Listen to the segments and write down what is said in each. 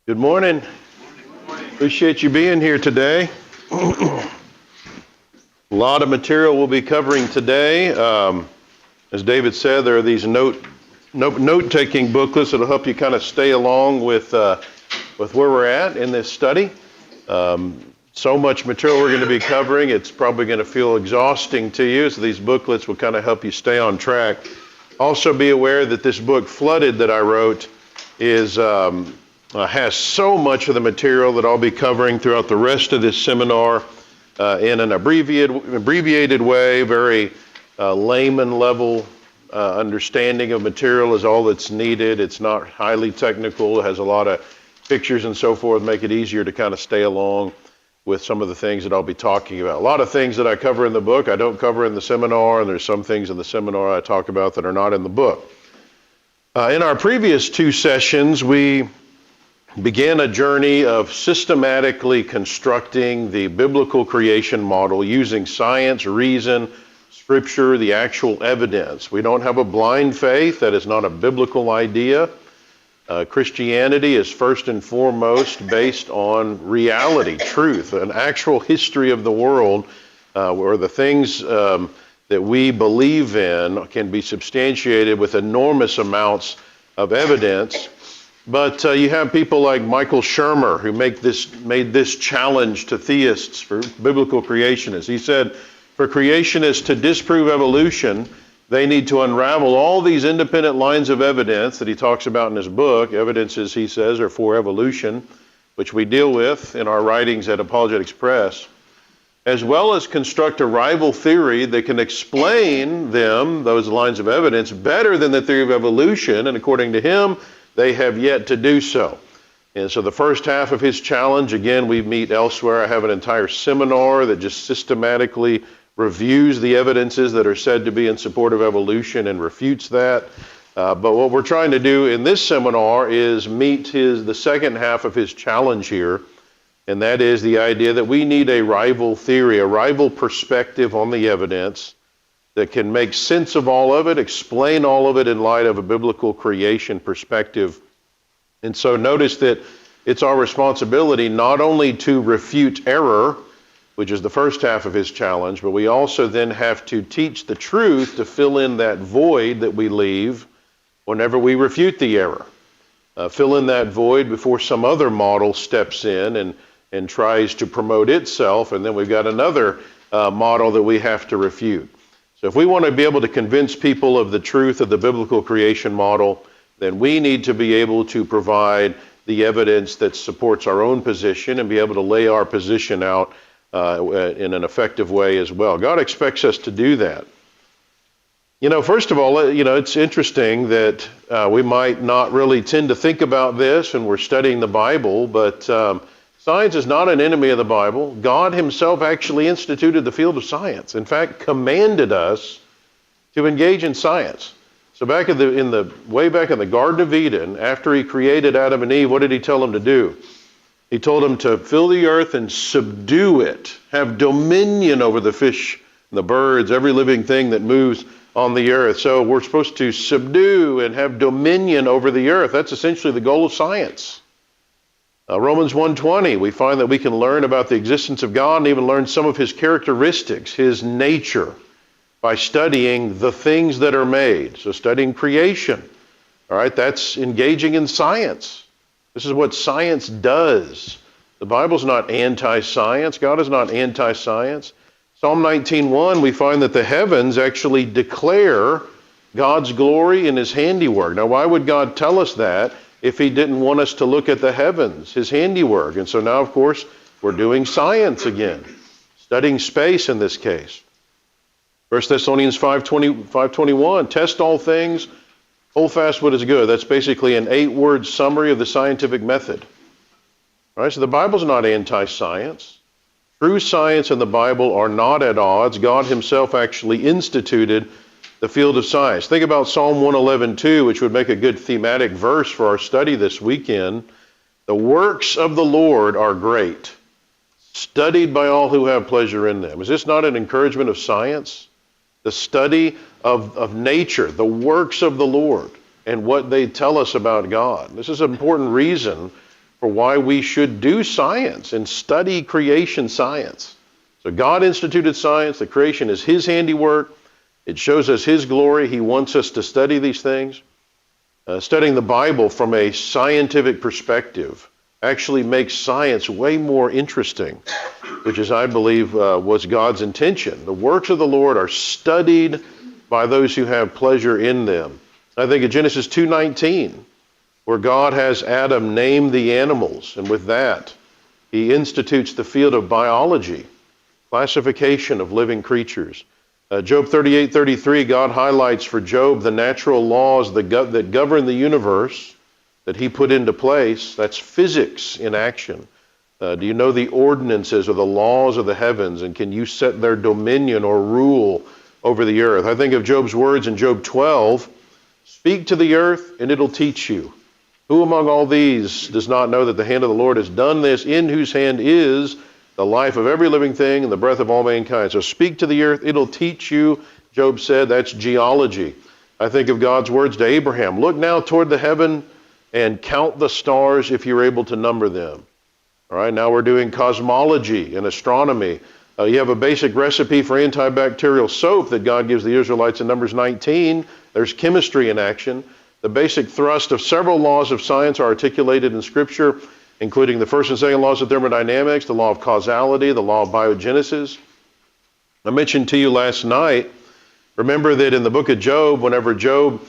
Good morning. Appreciate you being here today. A lot of material we'll be covering today. As David said, there are these note-taking booklets that'll help you kind of stay along with where we're at in this study. So much material we're going to be covering, it's probably going to feel exhausting to you, so these booklets will kind of help you stay on track. Also be aware that this book, Flooded, that I wrote has so much of the material that I'll be covering throughout the rest of this seminar in an abbreviated way, very layman level understanding of material is all that's needed. It's not highly technical. It has a lot of pictures and so forth, make it easier to kind of stay along with some of the things that I'll be talking about. A lot of things that I cover in the book I don't cover in the seminar, and there's some things in the seminar I talk about that are not in the book. In our previous two sessions, we began a journey of systematically constructing the biblical creation model using science, reason, scripture, the actual evidence. We don't have a blind faith. That is not a biblical idea. Christianity is first and foremost based on reality, truth, an actual history of the world where the things that we believe in can be substantiated with enormous amounts of evidence. But you have people like Michael Shermer who made this challenge to theists, for biblical creationists. He said, for creationists to disprove evolution, they need to unravel all these independent lines of evidence that he talks about in his book. Evidences, he says, are for evolution, which we deal with in our writings at Apologetics Press, as well as construct a rival theory that can explain those lines of evidence, better than the theory of evolution. And according to him, they have yet to do so. And so the first half of his challenge, again, we meet elsewhere. I have an entire seminar that just systematically reviews the evidences that are said to be in support of evolution and refutes that. But what we're trying to do in this seminar is meet the second half of his challenge here, and that is the idea that we need a rival theory, a rival perspective on the evidence that can make sense of all of it, explain all of it in light of a biblical creation perspective. And so notice that it's our responsibility not only to refute error, which is the first half of his challenge, but we also then have to teach the truth to fill in that void that we leave whenever we refute the error. Fill in that void before some other model steps in and tries to promote itself, and then we've got another model that we have to refute. So if we want to be able to convince people of the truth of the biblical creation model, then we need to be able to provide the evidence that supports our own position and be able to lay our position out in an effective way as well. God expects us to do that. First of all, it's interesting that we might not really tend to think about this when we're studying the Bible, but science is not an enemy of the Bible. God himself actually instituted the field of science. In fact, commanded us to engage in science. So way back in the Garden of Eden, after he created Adam and Eve, what did he tell them to do? He told them to fill the earth and subdue it, have dominion over the fish, the birds, every living thing that moves on the earth. So we're supposed to subdue and have dominion over the earth. That's essentially the goal of science. Romans 1:20, we find that we can learn about the existence of God and even learn some of his characteristics, his nature, by studying the things that are made. So studying creation, all right, that's engaging in science. This is what science does. The Bible's not anti-science. God is not anti-science. Psalm 19:1, we find that the heavens actually declare God's glory and his handiwork. Now, why would God tell us that if he didn't want us to look at the heavens, his handiwork? And so now, of course, we're doing science again, studying space in this case. 1 Thessalonians 5:21, test all things, hold fast what is good. That's basically an 8-word summary of the scientific method. All right, so the Bible's not anti-science. True science and the Bible are not at odds. God himself actually instituted the field of science. Think about Psalm 111:2, which would make a good thematic verse for our study this weekend. The works of the Lord are great, studied by all who have pleasure in them. Is this not an encouragement of science? The study of nature, the works of the Lord, and what they tell us about God. This is an important reason for why we should do science and study creation science. So God instituted science. The creation is his handiwork. It shows us his glory. He wants us to study these things. Studying the Bible from a scientific perspective actually makes science way more interesting, which is, I believe, was God's intention. The works of the Lord are studied by those who have pleasure in them. I think of Genesis 2:19, where God has Adam name the animals, and with that, he institutes the field of biology, classification of living creatures. Job 38:33, God highlights for Job the natural laws that govern the universe that he put into place. That's physics in action. Do you know the ordinances or the laws of the heavens, and can you set their dominion or rule over the earth? I think of Job's words in Job 12, speak to the earth and it'll teach you. Who among all these does not know that the hand of the Lord has done this, in whose hand is the life of every living thing and the breath of all mankind? So speak to the earth, it'll teach you. Job said that's geology. I think of God's words to Abraham, look now toward the heaven and count the stars if you're able to number them. All right, now we're doing cosmology and astronomy. You have a basic recipe for antibacterial soap that God gives the Israelites in Numbers 19. There's chemistry in action. The basic thrust of several laws of science are articulated in Scripture, including the first and second laws of thermodynamics, the law of causality, the law of biogenesis. I mentioned to you last night, remember that in the book of Job, whenever Job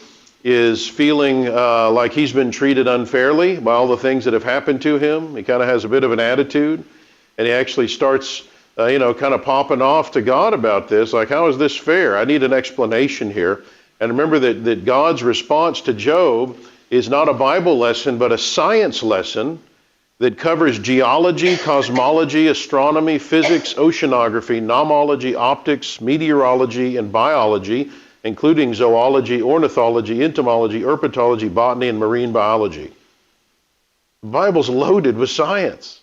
is feeling like he's been treated unfairly by all the things that have happened to him, he kind of has a bit of an attitude, and he actually starts, kind of popping off to God about this, like, how is this fair? I need an explanation here. And remember that God's response to Job is not a Bible lesson, but a science lesson that covers geology, cosmology, astronomy, physics, oceanography, nomology, optics, meteorology, and biology, including zoology, ornithology, entomology, herpetology, botany, and marine biology. The Bible's loaded with science.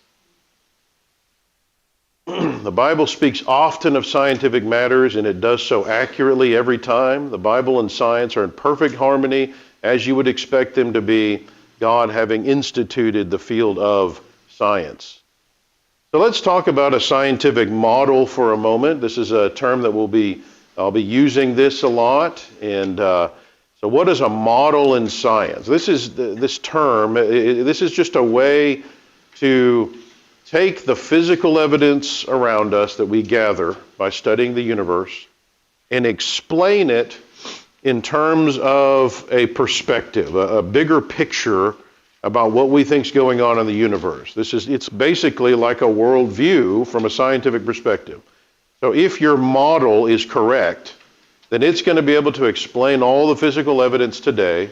The Bible speaks often of scientific matters, and it does so accurately every time. The Bible and science are in perfect harmony, as you would expect them to be, God having instituted the field of science. So let's talk about a scientific model for a moment. This is a term that I'll be using this a lot. And so what is a model in science? This is just a way to take the physical evidence around us that we gather by studying the universe and explain it in terms of a perspective, a bigger picture about what we think is going on in the universe. It's basically like a worldview from a scientific perspective. So if your model is correct, then it's going to be able to explain all the physical evidence today,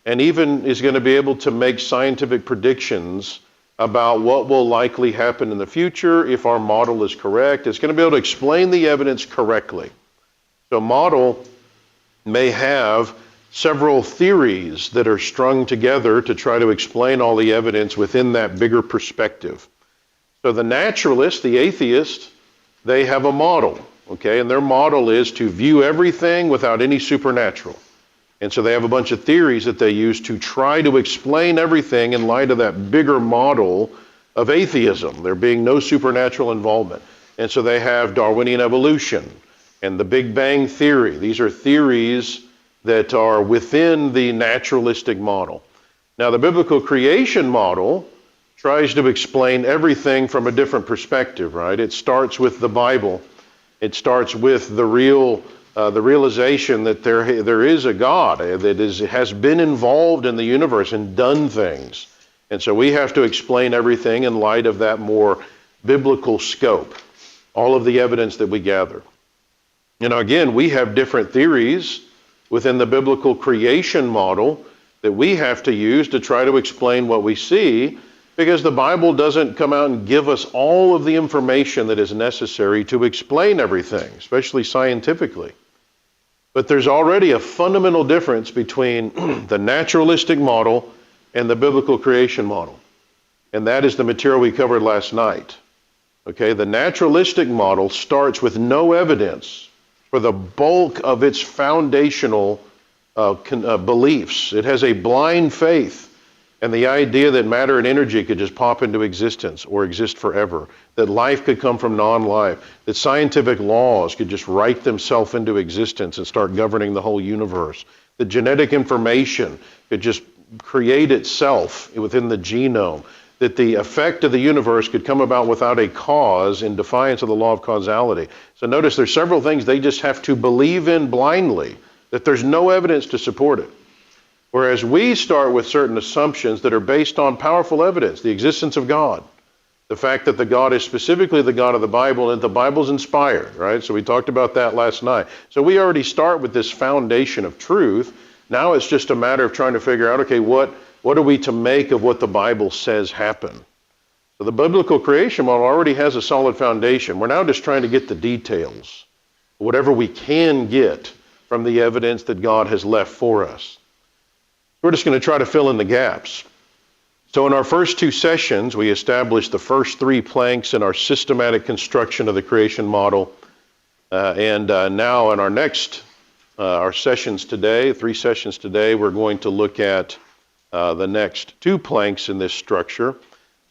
and even is going to be able to make scientific predictions about what will likely happen in the future if our model is correct. It's going to be able to explain the evidence correctly. So a model may have several theories that are strung together to try to explain all the evidence within that bigger perspective. So the naturalist, the atheist, they have a model, okay? And their model is to view everything without any supernatural. And so they have a bunch of theories that they use to try to explain everything in light of that bigger model of atheism, there being no supernatural involvement. And so they have Darwinian evolution and the Big Bang theory. These are theories that are within the naturalistic model. Now, the biblical creation model tries to explain everything from a different perspective, right? It starts with the Bible. It starts with the realization that there is a God that has been involved in the universe and done things. And so we have to explain everything in light of that more biblical scope, all of the evidence that we gather. Again, we have different theories within the biblical creation model that we have to use to try to explain what we see, because the Bible doesn't come out and give us all of the information that is necessary to explain everything, especially scientifically. But there's already a fundamental difference between the naturalistic model and the biblical creation model. And that is the material we covered last night. Okay, the naturalistic model starts with no evidence for the bulk of its foundational beliefs. It has a blind faith And the idea that matter and energy could just pop into existence or exist forever, that life could come from non-life, that scientific laws could just write themselves into existence and start governing the whole universe, that genetic information could just create itself within the genome, that the effect of the universe could come about without a cause in defiance of the law of causality. So notice there's several things they just have to believe in blindly, that there's no evidence to support it. Whereas we start with certain assumptions that are based on powerful evidence, the existence of God, the fact that the God is specifically the God of the Bible and the Bible's inspired, right? So we talked about that last night. So we already start with this foundation of truth. Now it's just a matter of trying to figure out, okay, what are we to make of what the Bible says happened? So the biblical creation model already has a solid foundation. We're now just trying to get the details, whatever we can get from the evidence that God has left for us. We're just going to try to fill in the gaps. So in our first two sessions, we established the first three planks in our systematic construction of the creation model. And now in our next, our sessions today, 3 sessions today, we're going to look at the next 2 planks in this structure.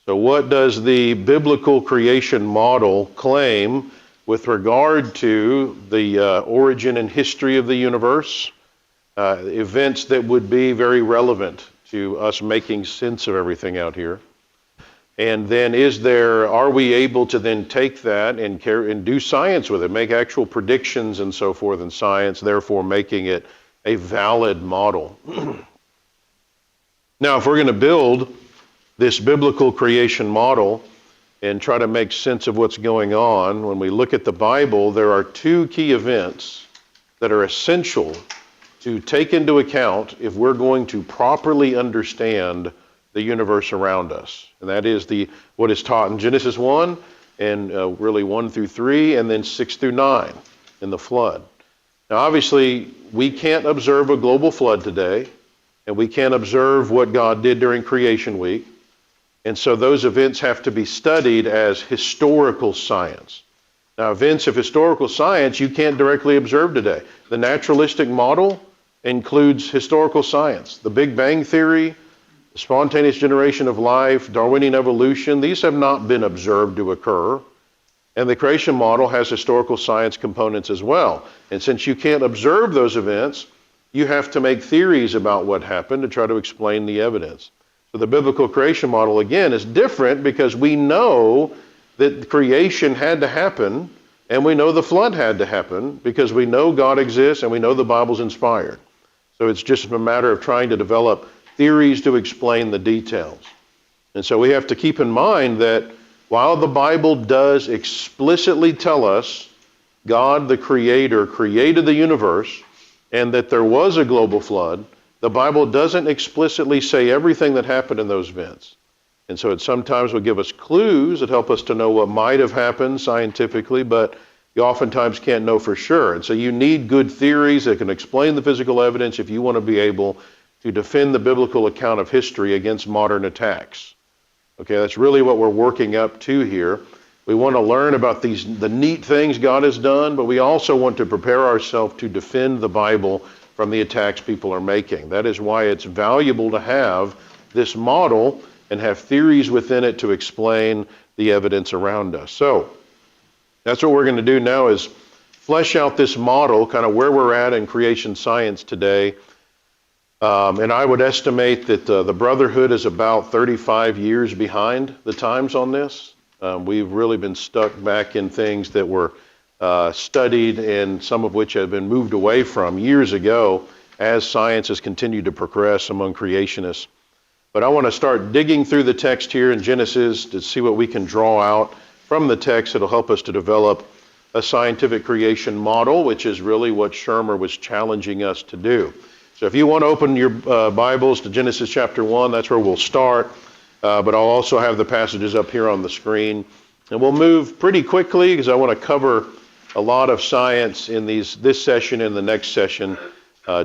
So what does the biblical creation model claim with regard to the origin and history of the universe? Events that would be very relevant to us making sense of everything out here. And then are we able to then take that and do science with it, make actual predictions and so forth in science, therefore making it a valid model. Now, if we're going to build this biblical creation model and try to make sense of what's going on, when we look at the Bible, there are 2 key events that are essential to take into account if we're going to properly understand the universe around us. And that is what is taught in Genesis 1 and really 1 through 3 and then 6 through 9 in the flood. Now obviously we can't observe a global flood today, and we can't observe what God did during creation week. And so those events have to be studied as historical science. Now events of historical science you can't directly observe today. The naturalistic model includes historical science. The Big Bang Theory, the spontaneous generation of life, Darwinian evolution, these have not been observed to occur. And the creation model has historical science components as well. And since you can't observe those events, you have to make theories about what happened to try to explain the evidence. So the biblical creation model, again, is different because we know that creation had to happen, and we know the flood had to happen because we know God exists and we know the Bible's inspired. So it's just a matter of trying to develop theories to explain the details. And so we have to keep in mind that while the Bible does explicitly tell us God, the Creator, created the universe and that there was a global flood, the Bible doesn't explicitly say everything that happened in those events. And so it sometimes will give us clues that help us to know what might have happened scientifically, but you oftentimes can't know for sure. And so you need good theories that can explain the physical evidence if you want to be able to defend the biblical account of history against modern attacks. Okay, that's really what we're working up to here. We want to learn about the neat things God has done, but we also want to prepare ourselves to defend the Bible from the attacks people are making. That is why it's valuable to have this model and have theories within it to explain the evidence around us. So that's what we're going to do now, is flesh out this model, kind of where we're at in creation science today. And I would estimate that the Brotherhood is about 35 years behind the times on this. We've really been stuck back in things that were studied and some of which have been moved away from years ago as science has continued to progress among creationists. But I want to start digging through the text here in Genesis to see what we can draw out from the text that'll help us to develop a scientific creation model, which is really what Shermer was challenging us to do. So if you want to open your Bibles to Genesis chapter 1, that's where we'll start. But I'll also have the passages up here on the screen. And we'll move pretty quickly because I want to cover a lot of science in this session and the next session,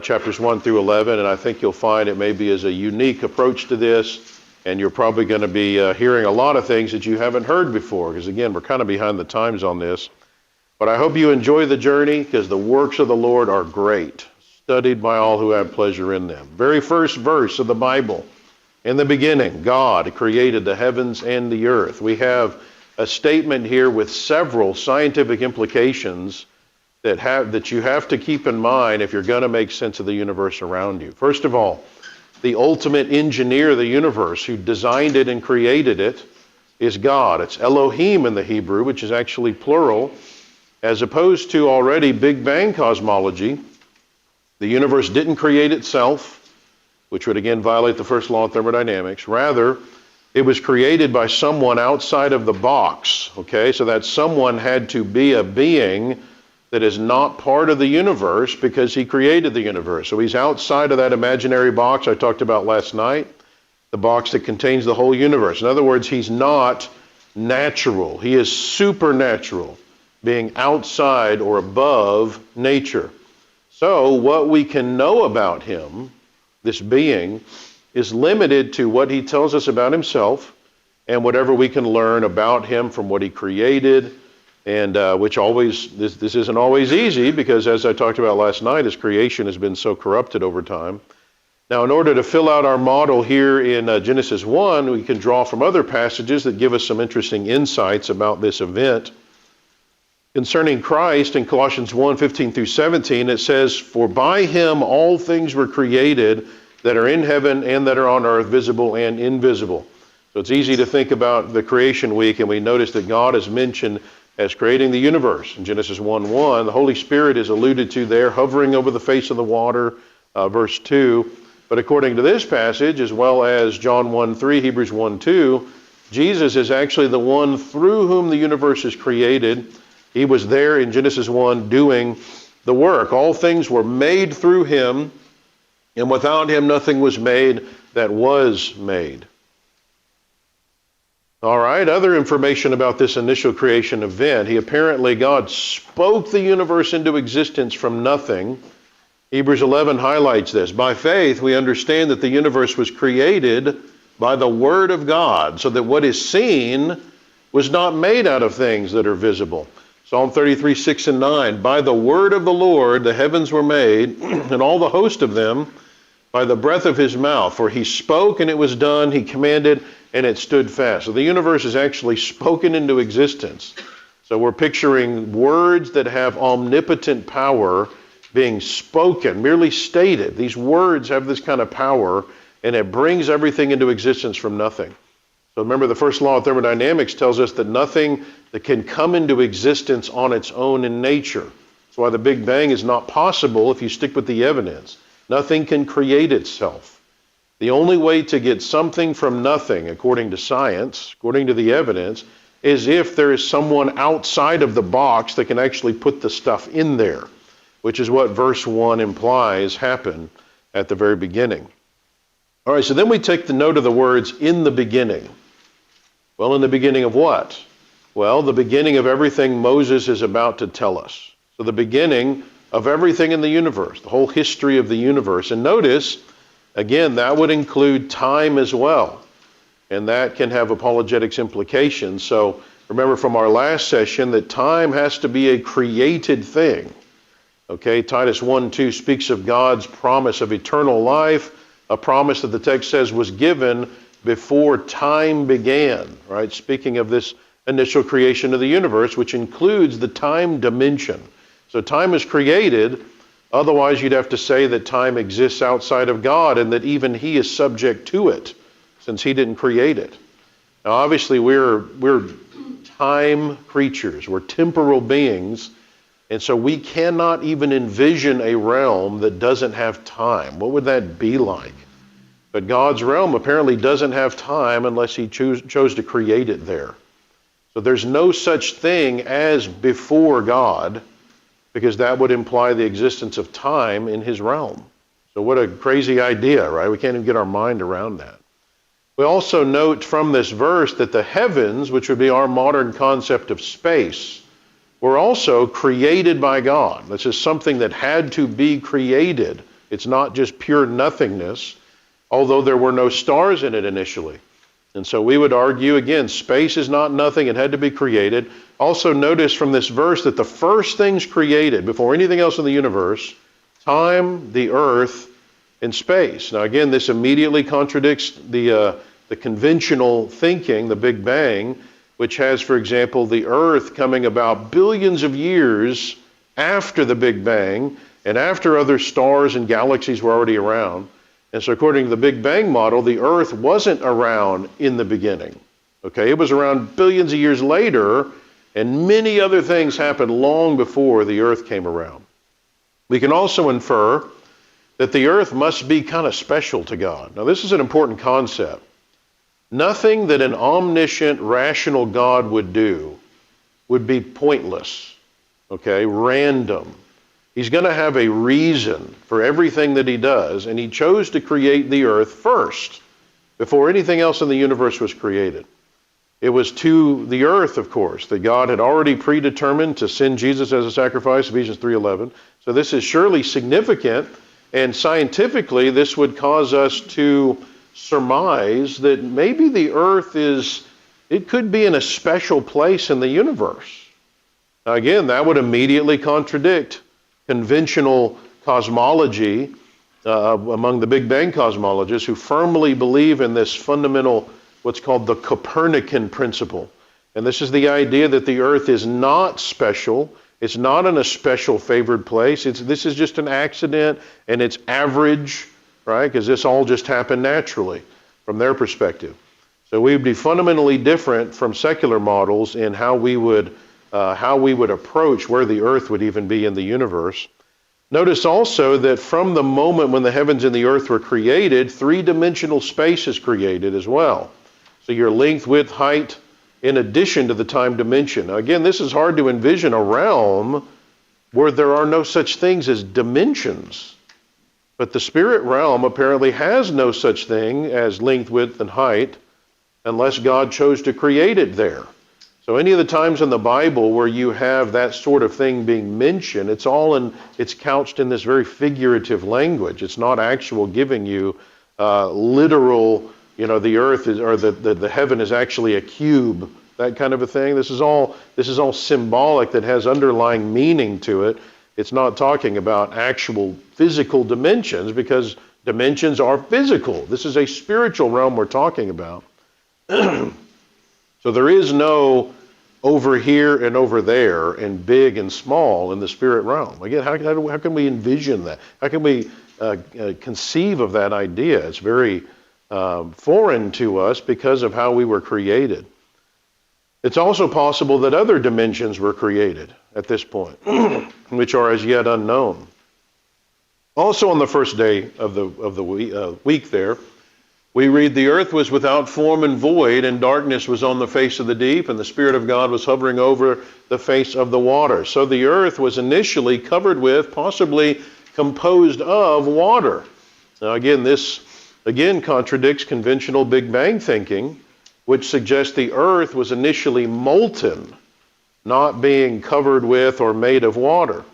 chapters 1 through 11. And I think you'll find it maybe is a unique approach to this. And you're probably going to be hearing a lot of things that you haven't heard before, because again, we're kind of behind the times on this. But I hope you enjoy the journey, because the works of the Lord are great, studied by all who have pleasure in them. Very first verse of the Bible, In the beginning, God created the heavens and the earth. We have a statement here with several scientific implications that you have to keep in mind if you're going to make sense of the universe around you. First of all, the ultimate engineer of the universe who designed it and created it is God. It's Elohim in the Hebrew, which is actually plural, as opposed to already Big Bang cosmology. The universe didn't create itself, which would again violate the first law of thermodynamics. Rather, it was created by someone outside of the box. Okay, so that someone had to be a being that is not part of the universe because he created the universe. So he's outside of that imaginary box I talked about last night, the box that contains the whole universe. In other words, he's not natural. He is supernatural, being outside or above nature. So what we can know about him, this being, is limited to what he tells us about himself and whatever we can learn about him from what he created, and this isn't always easy because, as I talked about last night, his creation has been so corrupted over time. Now, in order to fill out our model here in Genesis 1, we can draw from other passages that give us some interesting insights about this event. Concerning Christ, in Colossians 1:15 through 17, it says, "For by him all things were created that are in heaven and that are on earth, visible and invisible." So it's easy to think about the creation week, and we notice that God is mentioned as creating the universe. In Genesis 1:1, the Holy Spirit is alluded to there, hovering over the face of the water, verse 2. But according to this passage, as well as John 1:3, Hebrews 1:2, Jesus is actually the one through whom the universe is created. He was there in Genesis 1 doing the work. All things were made through him, and without him nothing was made that was made. All right, other information about this initial creation event. God spoke the universe into existence from nothing. Hebrews 11 highlights this. By faith, we understand that the universe was created by the word of God, so that what is seen was not made out of things that are visible. Psalm 33:6-9, "By the word of the Lord the heavens were made, and all the host of them by the breath of his mouth. For he spoke, and it was done. He commanded, and it stood fast." So the universe is actually spoken into existence. So we're picturing words that have omnipotent power being spoken, merely stated. These words have this kind of power, and it brings everything into existence from nothing. So remember, the first law of thermodynamics tells us that nothing that can come into existence on its own in nature. That's why the Big Bang is not possible if you stick with the evidence. Nothing can create itself. The only way to get something from nothing, according to science, according to the evidence, is if there is someone outside of the box that can actually put the stuff in there, which is what verse 1 implies happened at the very beginning. All right, so then we take the note of the words, "in the beginning." Well, in the beginning of what? Well, the beginning of everything Moses is about to tell us. So the beginning of everything in the universe, the whole history of the universe. And notice, again, that would include time as well. And that can have apologetics implications. So remember from our last session that time has to be a created thing. Okay, Titus 1:2 speaks of God's promise of eternal life, a promise that the text says was given before time began, right? Speaking of this initial creation of the universe, which includes the time dimension. So time is created, otherwise you'd have to say that time exists outside of God and that even he is subject to it, since he didn't create it. Now obviously we're time creatures, we're temporal beings, and so we cannot even envision a realm that doesn't have time. What would that be like? But God's realm apparently doesn't have time unless he chose to create it there. So there's no such thing as before God, because that would imply the existence of time in his realm. So what a crazy idea, right? We can't even get our mind around that. We also note from this verse that the heavens, which would be our modern concept of space, were also created by God. This is something that had to be created. It's not just pure nothingness, although there were no stars in it initially. And so we would argue, again, space is not nothing. It had to be created. Also notice from this verse that the first things created before anything else in the universe, time, the earth, in space. Now again, this immediately contradicts the conventional thinking, the Big Bang, which has, for example, the Earth coming about billions of years after the Big Bang and after other stars and galaxies were already around. And so according to the Big Bang model, the Earth wasn't around in the beginning. Okay, it was around billions of years later, and many other things happened long before the Earth came around. We can also infer that the Earth must be kind of special to God. Now this is an important concept. Nothing that an omniscient, rational God would do would be pointless, okay, random. He's going to have a reason for everything that he does, and he chose to create the earth first, before anything else in the universe was created. It was to the earth, of course, that God had already predetermined to send Jesus as a sacrifice, Ephesians 3:11. So this is surely significant, and scientifically this would cause us to surmise that maybe the earth it could be in a special place in the universe. Now again, that would immediately contradict conventional cosmology among the Big Bang cosmologists who firmly believe in this fundamental, what's called the Copernican principle. And this is the idea that the earth is not special. It's not in a special favored place. This is just an accident, and it's average, right? Because this all just happened naturally from their perspective. So we would be fundamentally different from secular models in how we would approach where the earth would even be in the universe. Notice also that from the moment when the heavens and the earth were created, three-dimensional space is created as well. So your length, width, height, in addition to the time dimension. Now again, this is hard to envision a realm where there are no such things as dimensions. But the spirit realm apparently has no such thing as length, width, and height unless God chose to create it there. So any of the times in the Bible where you have that sort of thing being mentioned, it's couched in this very figurative language. It's not actual giving you literal, the earth is, or the heaven is actually a cube, that kind of a thing. This is all symbolic that has underlying meaning to it. It's not talking about actual physical dimensions, because dimensions are physical. This is a spiritual realm we're talking about. So there is no over here and over there and big and small in the spirit realm. Again, how can we envision that? How can we conceive of that idea? It's very foreign to us because of how we were created. It's also possible that other dimensions were created at this point, which are as yet unknown. Also on the first day of the week there, we read, the earth was without form and void, and darkness was on the face of the deep, and the Spirit of God was hovering over the face of the water. So the earth was initially covered with, possibly composed of, water. Now again, this contradicts conventional Big Bang thinking, which suggests the earth was initially molten, not being covered with or made of water.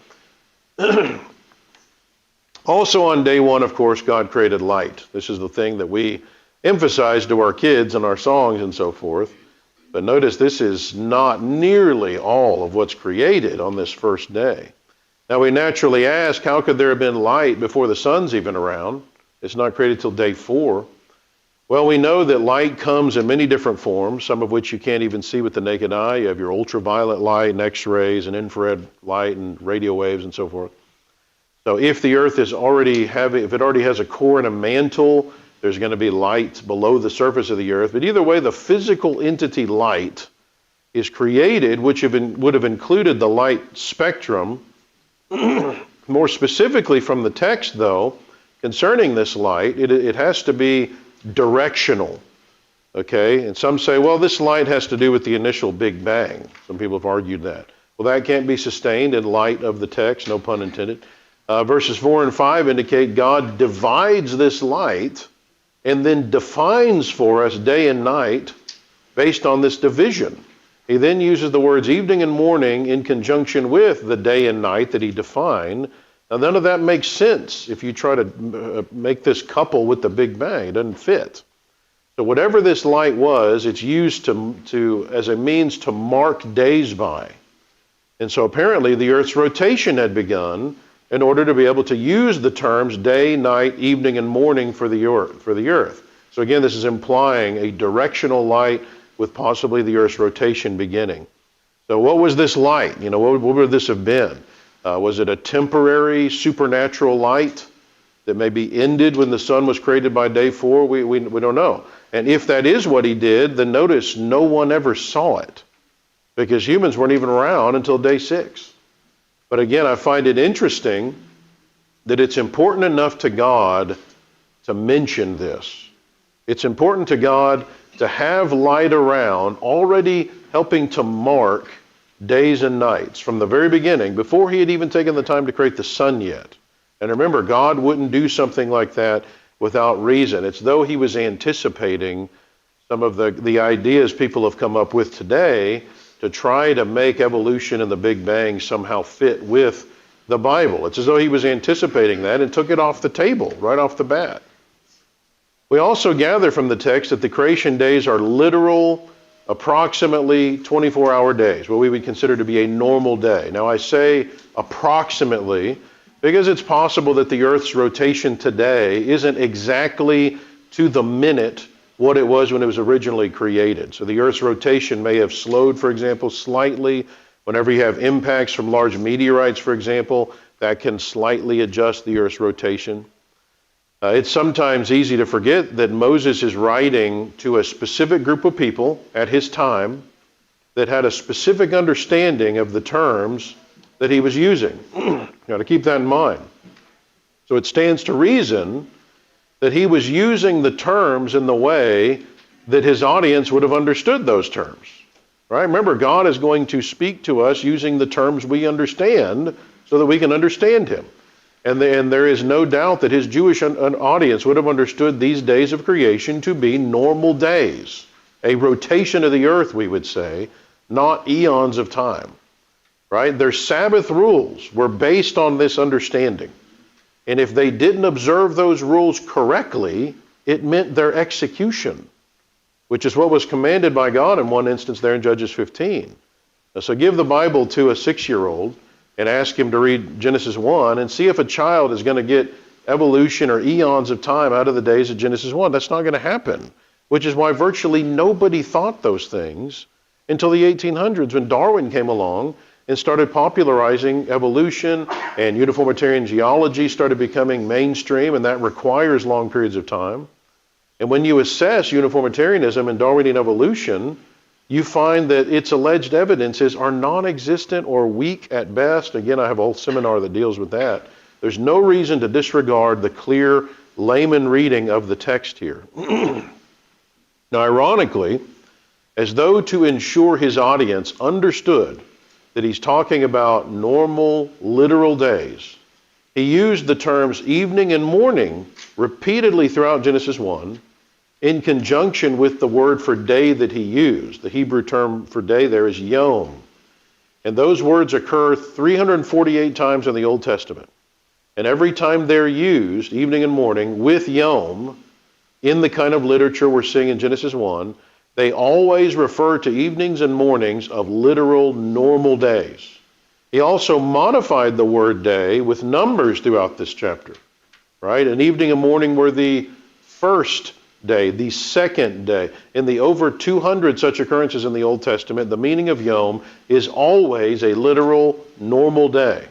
Also on day one, of course, God created light. This is the thing that we emphasize to our kids in our songs and so forth. But notice this is not nearly all of what's created on this first day. Now we naturally ask, how could there have been light before the sun's even around? It's not created till day 4. Well, we know that light comes in many different forms, some of which you can't even see with the naked eye. You have your ultraviolet light and X-rays and infrared light and radio waves and so forth. So if the earth is already if it already has a core and a mantle, there's going to be light below the surface of the earth. But either way, the physical entity light is created, which would have included the light spectrum. More specifically from the text, though, concerning this light, it has to be directional. Okay? And some say, well, this light has to do with the initial Big Bang. Some people have argued that. Well, that can't be sustained in light of the text, no pun intended. Verses 4 and 5 indicate God divides this light and then defines for us day and night based on this division. He then uses the words evening and morning in conjunction with the day and night that he defined. Now, none of that makes sense if you try to make this couple with the Big Bang. It doesn't fit. So whatever this light was, it's used as a means to mark days by. And so apparently the Earth's rotation had begun, in order to be able to use the terms day, night, evening, and morning for the earth. So again, this is implying a directional light with possibly the Earth's rotation beginning. So what was this light? What would this have been? Was it a temporary supernatural light that maybe ended when the sun was created by day 4? We don't know. And if that is what he did, then notice no one ever saw it, because humans weren't even around until day 6. But again, I find it interesting that it's important enough to God to mention this. It's important to God to have light around, already helping to mark days and nights from the very beginning, before he had even taken the time to create the sun yet. And remember, God wouldn't do something like that without reason. It's though he was anticipating some of the ideas people have come up with today to try to make evolution and the Big Bang somehow fit with the Bible. It's as though he was anticipating that and took it off the table right off the bat. We also gather from the text that the creation days are literal, approximately 24-hour days, what we would consider to be a normal day. Now I say approximately because it's possible that the Earth's rotation today isn't exactly to the minute what it was when it was originally created. So the Earth's rotation may have slowed, for example, slightly. Whenever you have impacts from large meteorites, for example, that can slightly adjust the Earth's rotation. It's sometimes easy to forget that Moses is writing to a specific group of people at his time that had a specific understanding of the terms that he was using. Got to keep that in mind. So it stands to reason that he was using the terms in the way that his audience would have understood those terms. Right? Remember, God is going to speak to us using the terms we understand so that we can understand him. And there is no doubt that his Jewish audience would have understood these days of creation to be normal days, a rotation of the earth, we would say, not eons of time. Right? Their Sabbath rules were based on this understanding. And if they didn't observe those rules correctly, it meant their execution, which is what was commanded by God in one instance there in Judges 15. So give the Bible to a 6-year-old and ask him to read Genesis 1 and see if a child is going to get evolution or eons of time out of the days of Genesis 1. That's not going to happen, which is why virtually nobody thought those things until the 1800s when Darwin came along and started popularizing evolution, and uniformitarian geology started becoming mainstream, and that requires long periods of time. And when you assess uniformitarianism and Darwinian evolution, you find that its alleged evidences are non-existent or weak at best. Again, I have a whole seminar that deals with that. There's no reason to disregard the clear layman reading of the text here. Now, ironically, as though to ensure his audience understood that he's talking about normal, literal days, he used the terms evening and morning repeatedly throughout Genesis 1 in conjunction with the word for day that he used. The Hebrew term for day there is yom. And those words occur 348 times in the Old Testament. And every time they're used, evening and morning, with yom, in the kind of literature we're seeing in Genesis 1, they always refer to evenings and mornings of literal, normal days. He also modified the word day with numbers throughout this chapter, right? An evening and morning were the first day, the second day. In the over 200 such occurrences in the Old Testament, the meaning of yom is always a literal, normal day.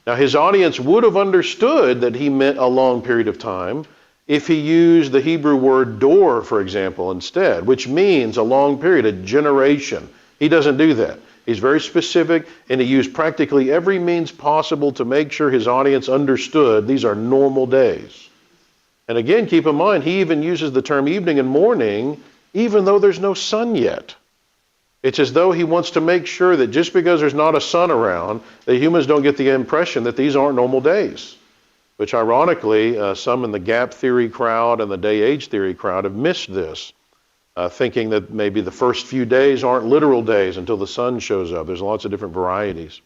Now, his audience would have understood that he meant a long period of time if he used the Hebrew word dor, for example, instead, which means a long period, a generation. He doesn't do that. He's very specific, and he used practically every means possible to make sure his audience understood these are normal days. And again, keep in mind, he even uses the term evening and morning, even though there's no sun yet. It's as though he wants to make sure that just because there's not a sun around, that humans don't get the impression that these aren't normal days. Which ironically, some in the gap theory crowd and the day-age theory crowd have missed this, thinking that maybe the first few days aren't literal days until the sun shows up. There's lots of different varieties.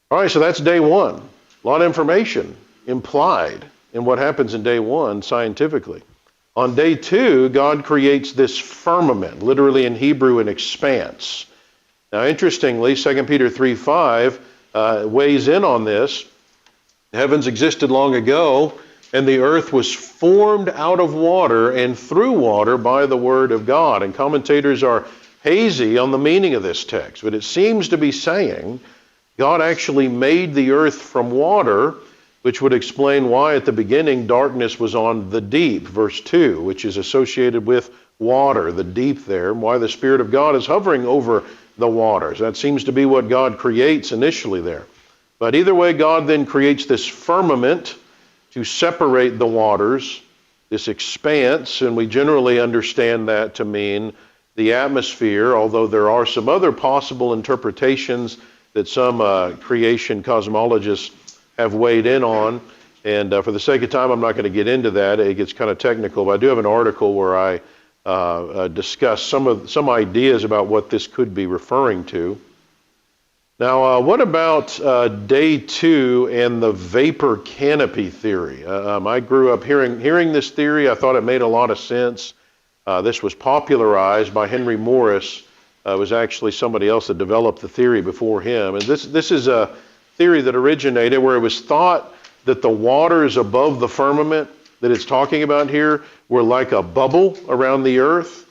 All right, so that's day 1. A lot of information implied in what happens in day 1 scientifically. On day 2, God creates this firmament, literally in Hebrew, an expanse. Now, interestingly, 2 Peter 3:5 weighs in on this The heavens existed long ago, and the earth was formed out of water and through water by the word of God. And commentators are hazy on the meaning of this text, but it seems to be saying God actually made the earth from water, which would explain why at the beginning darkness was on the deep, verse 2, which is associated with water, the deep there, and why the Spirit of God is hovering over the waters. That seems to be what God creates initially there. But either way, God then creates this firmament to separate the waters, this expanse, and we generally understand that to mean the atmosphere, although there are some other possible interpretations that some creation cosmologists have weighed in on. And for the sake of time, I'm not going to get into that. It gets kind of technical, but I do have an article where I discuss some ideas about what this could be referring to. Now, what about day 2 and the vapor canopy theory? I grew up hearing this theory. I thought it made a lot of sense. This was popularized by Henry Morris. It was actually somebody else that developed the theory before him. And this is a theory that originated where it was thought that the waters above the firmament that it's talking about here were like a bubble around the earth,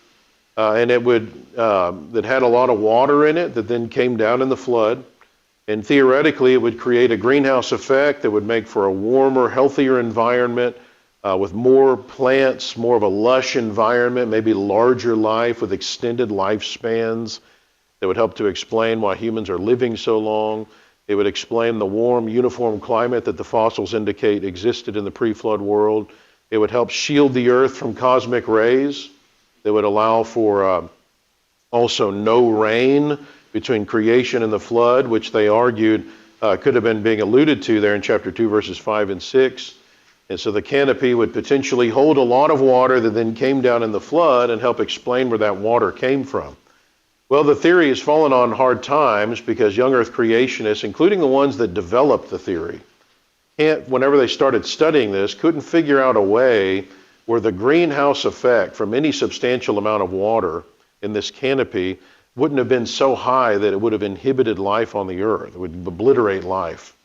and that had a lot of water in it that then came down in the flood. And theoretically, it would create a greenhouse effect that would make for a warmer, healthier environment with more plants, more of a lush environment, maybe larger life with extended lifespans that would help to explain why humans are living so long. It would explain the warm, uniform climate that the fossils indicate existed in the pre-flood world. It would help shield the earth from cosmic rays. That would allow for also no rain between creation and the flood, which they argued could have been being alluded to there in chapter 2, verses 5 and 6. And so the canopy would potentially hold a lot of water that then came down in the flood and help explain where that water came from. Well, the theory has fallen on hard times because young earth creationists, including the ones that developed the theory, whenever they started studying this, couldn't figure out a way where the greenhouse effect from any substantial amount of water in this canopy wouldn't have been so high that it would have inhibited life on the earth. It would obliterate life.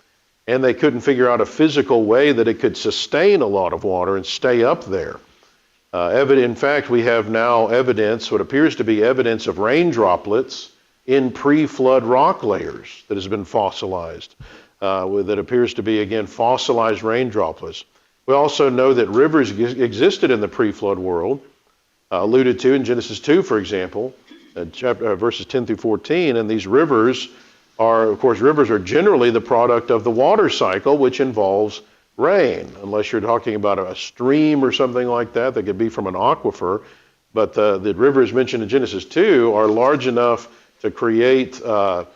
And they couldn't figure out a physical way that it could sustain a lot of water and stay up there. In fact, we have now evidence, what appears to be evidence of rain droplets in pre-flood rock layers that has been fossilized. That appears to be, again, fossilized rain droplets. We also know that rivers existed in the pre-flood world, alluded to in Genesis 2, for example, verses 10 through 14. And these rivers are generally the product of the water cycle, which involves rain, unless you're talking about a stream or something like that could be from an aquifer. But the rivers mentioned in Genesis 2 are large enough to create a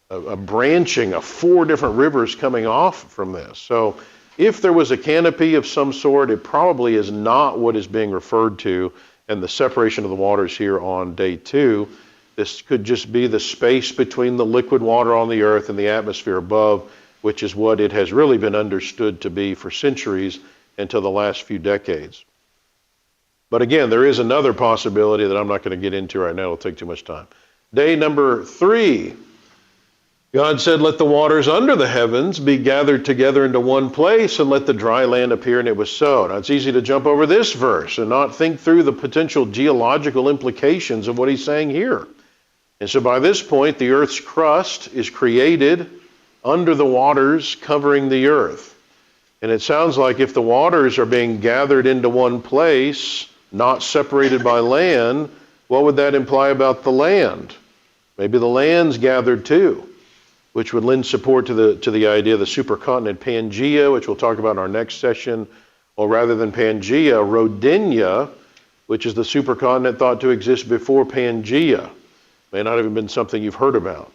branching of 4 different rivers coming off from this. So if there was a canopy of some sort, it probably is not what is being referred to in the separation of the waters here on day 2. This could just be the space between the liquid water on the earth and the atmosphere above, which is what it has really been understood to be for centuries until the last few decades. But again, there is another possibility that I'm not going to get into right now. It'll take too much time. Day number 3, God said, let the waters under the heavens be gathered together into one place and let the dry land appear, and it was so. Now, it's easy to jump over this verse and not think through the potential geological implications of what he's saying here. And so by this point, the earth's crust is created under the waters covering the earth. And it sounds like if the waters are being gathered into one place, not separated by land, what would that imply about the land? Maybe the land's gathered too, which would lend support to the idea of the supercontinent Pangaea, which we'll talk about in our next session, or rather than Pangaea, Rodinia, which is the supercontinent thought to exist before Pangaea. May not have even been something you've heard about.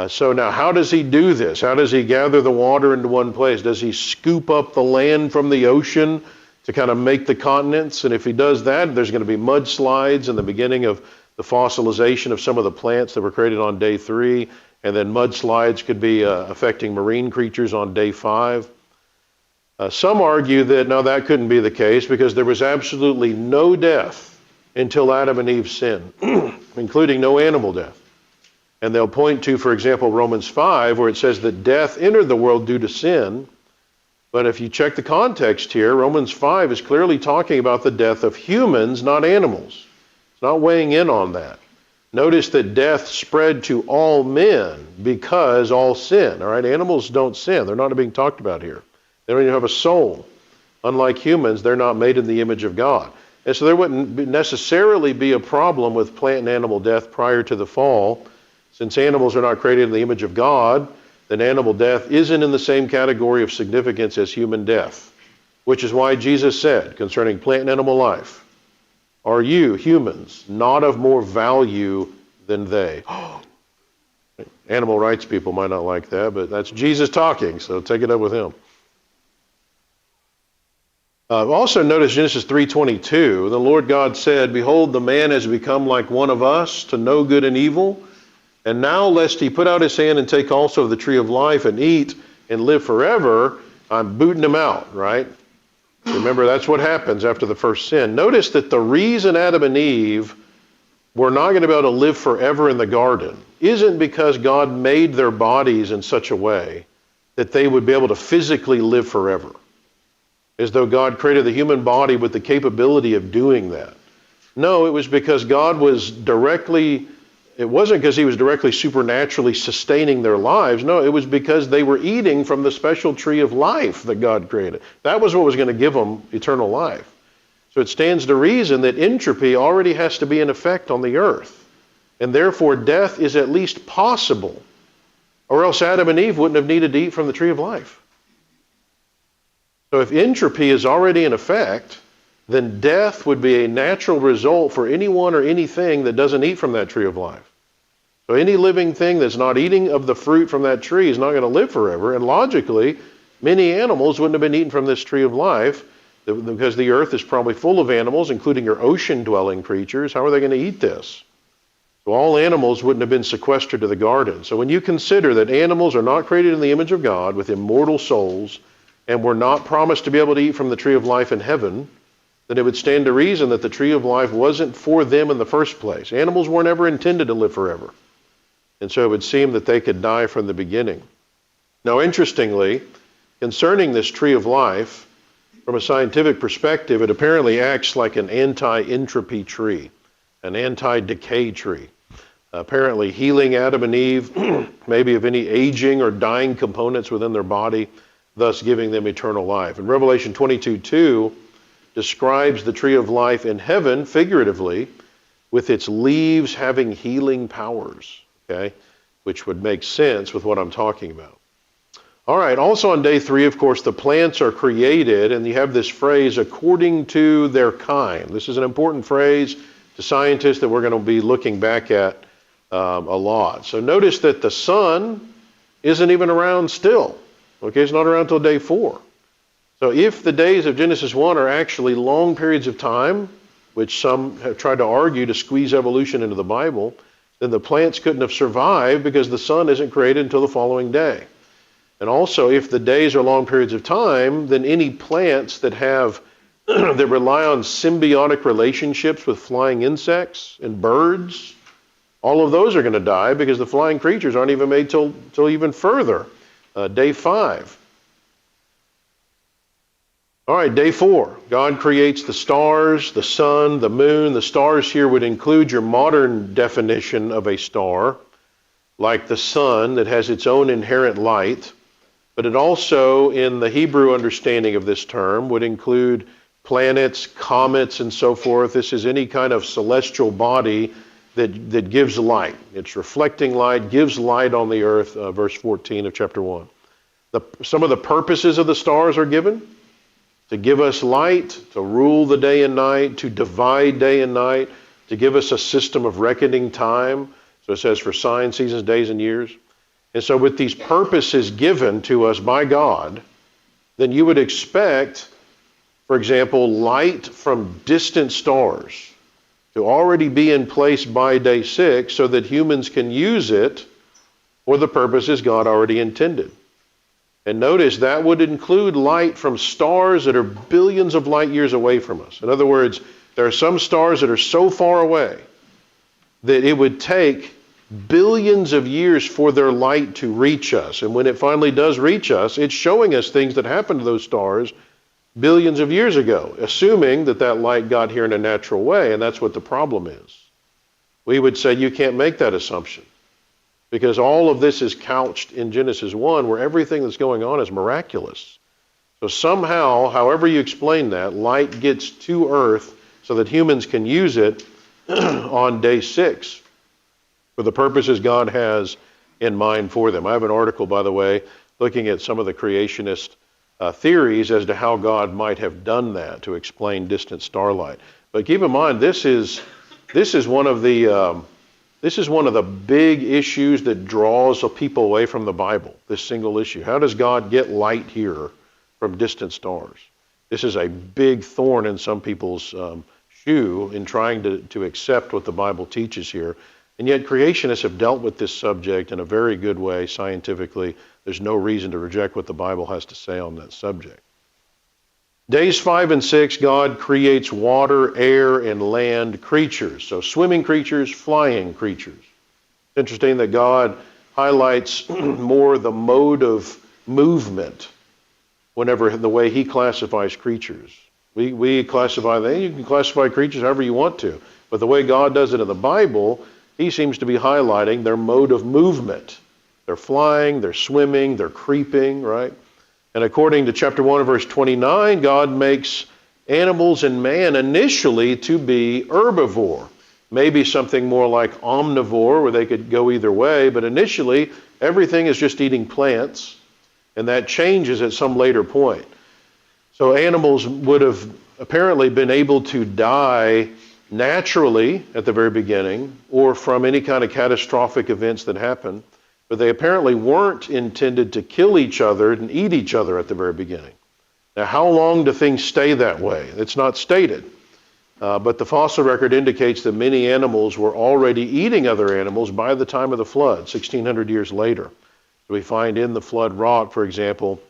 So now, how does he do this? How does he gather the water into one place? Does he scoop up the land from the ocean to kind of make the continents? And if he does that, there's going to be mudslides in the beginning of the fossilization of some of the plants that were created on day 3. And then mudslides could be affecting marine creatures on day 5. Some argue that, no, that couldn't be the case because there was absolutely no death until Adam and Eve sinned, including no animal death. And they'll point to, for example, Romans 5, where it says that death entered the world due to sin. But if you check the context here, Romans 5 is clearly talking about the death of humans, not animals. It's not weighing in on that. Notice that death spread to all men because all sin. All right, animals don't sin. They're not being talked about here. They don't even have a soul. Unlike humans, they're not made in the image of God. And so there wouldn't necessarily be a problem with plant and animal death prior to the fall. Since animals are not created in the image of God, then animal death isn't in the same category of significance as human death, which is why Jesus said concerning plant and animal life, are you, humans, not of more value than they? Animal rights people might not like that, but that's Jesus talking, so take it up with him. Also notice Genesis 3:22, the Lord God said, behold, the man has become like one of us to know good and evil. And now, lest he put out his hand and take also of the tree of life and eat and live forever, I'm booting him out, right? Remember, that's what happens after the first sin. Notice that the reason Adam and Eve were not going to be able to live forever in the garden isn't because God made their bodies in such a way that they would be able to physically live forever, as though God created the human body with the capability of doing that. No, it was because God was it wasn't because he was directly supernaturally sustaining their lives. No, it was because they were eating from the special tree of life that God created. That was what was going to give them eternal life. So it stands to reason that entropy already has to be in effect on the earth. And therefore death is at least possible. Or else Adam and Eve wouldn't have needed to eat from the tree of life. So if entropy is already in effect, then death would be a natural result for anyone or anything that doesn't eat from that tree of life. So any living thing that's not eating of the fruit from that tree is not going to live forever. And logically, many animals wouldn't have been eaten from this tree of life because the earth is probably full of animals, including your ocean-dwelling creatures. How are they going to eat this? So all animals wouldn't have been sequestered to the garden. So when you consider that animals are not created in the image of God with immortal souls and were not promised to be able to eat from the tree of life in heaven, then it would stand to reason that the tree of life wasn't for them in the first place. Animals weren't ever intended to live forever. And so it would seem that they could die from the beginning. Now, interestingly, concerning this tree of life, from a scientific perspective, it apparently acts like an anti-entropy tree, an anti-decay tree. Apparently healing Adam and Eve, maybe of any aging or dying components within their body, thus giving them eternal life. In Revelation 22:2, describes the tree of life in heaven, figuratively, with its leaves having healing powers, okay, which would make sense with what I'm talking about. All right, also on day 3, of course, the plants are created, and you have this phrase, according to their kind. This is an important phrase to scientists that we're going to be looking back at a lot. So notice that the sun isn't even around still. Okay, it's not around until day 4. So if the days of Genesis 1 are actually long periods of time, which some have tried to argue to squeeze evolution into the Bible, then the plants couldn't have survived because the sun isn't created until the following day. And also, if the days are long periods of time, then any plants that have that rely on symbiotic relationships with flying insects and birds, all of those are going to die because the flying creatures aren't even made till even further, day 5. All right, day 4, God creates the stars, the sun, the moon. The stars here would include your modern definition of a star, like the sun that has its own inherent light. But it also, in the Hebrew understanding of this term, would include planets, comets, and so forth. This is any kind of celestial body that gives light. It's reflecting light, gives light on the earth, verse 14 of chapter 1. Some of the purposes of the stars are given. To give us light, to rule the day and night, to divide day and night, to give us a system of reckoning time. So it says for signs, seasons, days, and years. And so with these purposes given to us by God, then you would expect, for example, light from distant stars to already be in place by day 6 so that humans can use it for the purposes God already intended. And notice that would include light from stars that are billions of light years away from us. In other words, there are some stars that are so far away that it would take billions of years for their light to reach us. And when it finally does reach us, it's showing us things that happened to those stars billions of years ago, assuming that that light got here in a natural way, and that's what the problem is. We would say you can't make that assumption because all of this is couched in Genesis 1 where everything that's going on is miraculous. So somehow, however you explain that, light gets to Earth so that humans can use it on day 6 for the purposes God has in mind for them. I have an article, by the way, looking at some of the creationist theories as to how God might have done that to explain distant starlight. But keep in mind, this is one of the big issues that draws people away from the Bible. This single issue: how does God get light here from distant stars? This is a big thorn in some people's shoe in trying to accept what the Bible teaches here. And yet creationists have dealt with this subject in a very good way scientifically. There's no reason to reject what the Bible has to say on that subject. Days 5 and 6, God creates water, air, and land creatures. So swimming creatures, flying creatures. It's interesting that God highlights more the mode of movement whenever the way he classifies creatures. We classify them. You can classify creatures however you want to. But the way God does it in the Bible, he seems to be highlighting their mode of movement. They're flying, they're swimming, they're creeping, right? And according to chapter 1 verse 29, God makes animals and man initially to be herbivore. Maybe something more like omnivore where they could go either way, but initially everything is just eating plants, and that changes at some later point. So animals would have apparently been able to die naturally at the very beginning or from any kind of catastrophic events that happen. But they apparently weren't intended to kill each other and eat each other at the very beginning. Now, how long do things stay that way? It's not stated. But the fossil record indicates that many animals were already eating other animals by the time of the flood, 1,600 years later. So we find in the flood rock, for example,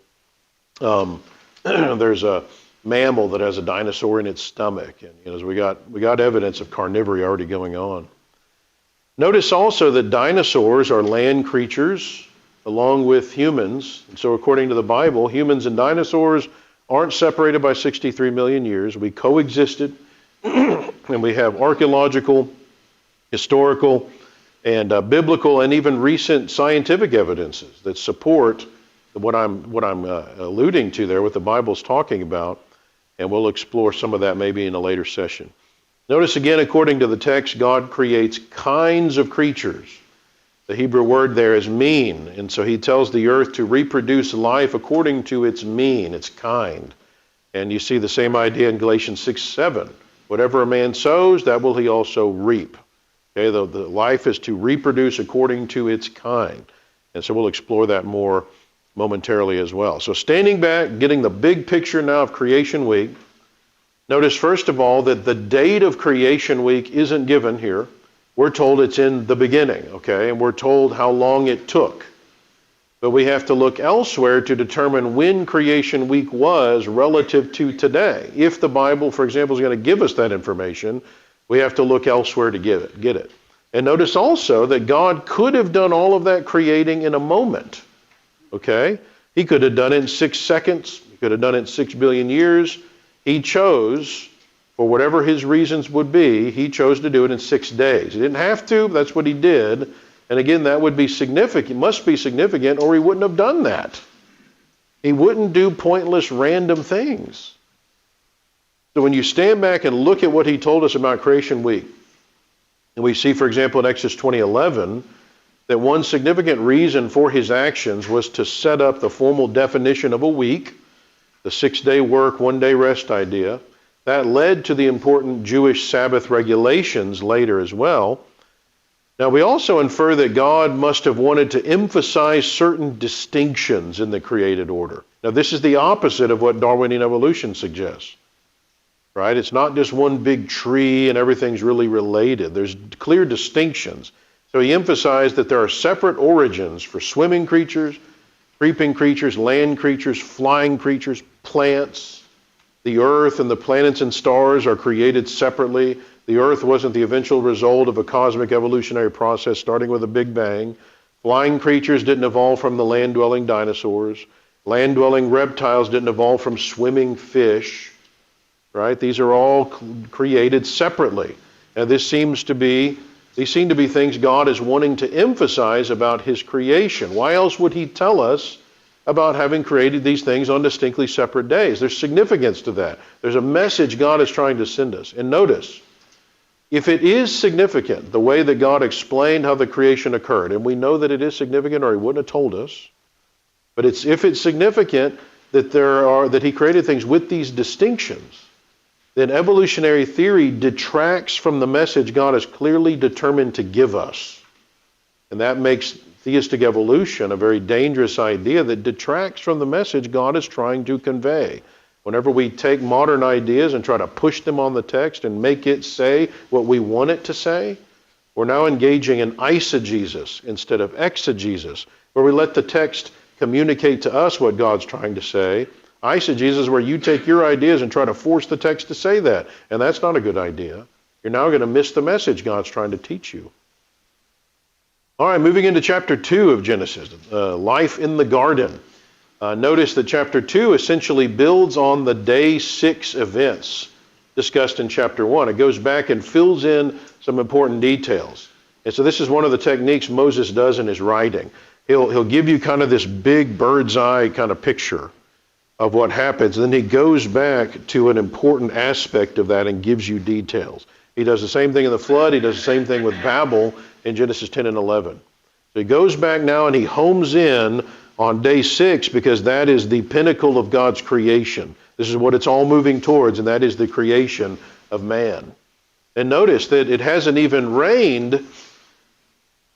there's a mammal that has a dinosaur in its stomach. And we got evidence of carnivory already going on. Notice also that dinosaurs are land creatures along with humans. And so according to the Bible, humans and dinosaurs aren't separated by 63 million years. We coexisted, and we have archaeological, historical, and biblical, and even recent scientific evidences that support what I'm alluding to there, what the Bible's talking about, and we'll explore some of that maybe in a later session. Notice again, according to the text, God creates kinds of creatures. The Hebrew word there is mean, and so he tells the earth to reproduce life according to its mean, its kind. And you see the same idea in Galatians 6:7. Whatever a man sows, that will he also reap. Okay, the life is to reproduce according to its kind. And so we'll explore that more momentarily as well. So standing back, getting the big picture now of Creation Week. Notice, first of all, that the date of Creation Week isn't given here. We're told it's in the beginning, okay? And we're told how long it took. But we have to look elsewhere to determine when Creation Week was relative to today. If the Bible, for example, is going to give us that information, we have to look elsewhere to get it. And notice also that God could have done all of that creating in a moment, okay? He could have done it in 6 seconds. He could have done it in 6 billion years. He chose, for whatever his reasons would be, he chose to do it in 6 days. He didn't have to, but that's what he did. And again, that would be significant, must be significant, or he wouldn't have done that. He wouldn't do pointless, random things. So when you stand back and look at what he told us about Creation Week, and we see, for example, in Exodus 20:11, that one significant reason for his actions was to set up the formal definition of a week, the 6-day work, 1-day rest idea. That led to the important Jewish Sabbath regulations later as well. Now, we also infer that God must have wanted to emphasize certain distinctions in the created order. Now, this is the opposite of what Darwinian evolution suggests, right? It's not just one big tree and everything's really related. There's clear distinctions. So he emphasized that there are separate origins for swimming creatures, creeping creatures, land creatures, flying creatures, plants. The earth and the planets and stars are created separately. The earth wasn't the eventual result of a cosmic evolutionary process starting with a big bang. Flying creatures didn't evolve from the land-dwelling dinosaurs. Land-dwelling reptiles didn't evolve from swimming fish. Right? These are all created separately. And these seem to be things God is wanting to emphasize about his creation. Why else would he tell us about having created these things on distinctly separate days? There's significance to that. There's a message God is trying to send us. And notice, if it is significant, the way that God explained how the creation occurred, and we know that it is significant or he wouldn't have told us, but if it's significant that he created things with these distinctions, then evolutionary theory detracts from the message God is clearly determined to give us. And that makes theistic evolution a very dangerous idea that detracts from the message God is trying to convey. Whenever we take modern ideas and try to push them on the text and make it say what we want it to say, we're now engaging in eisegesis instead of exegesis, where we let the text communicate to us what God's trying to say. Eisegesis is where you take your ideas and try to force the text to say that. And that's not a good idea. You're now going to miss the message God's trying to teach you. All right, moving into chapter 2 of Genesis, life in the garden. Notice that chapter 2 essentially builds on the day 6 events discussed in chapter 1. It goes back and fills in some important details. And so this is one of the techniques Moses does in his writing. He'll give you kind of this big bird's eye kind of picture of what happens. And then he goes back to an important aspect of that and gives you details. He does the same thing in the flood. He does the same thing with Babel in Genesis 10 and 11. So he goes back now and he homes in on day 6 because that is the pinnacle of God's creation. This is what it's all moving towards, and that is the creation of man. And notice that it hasn't even rained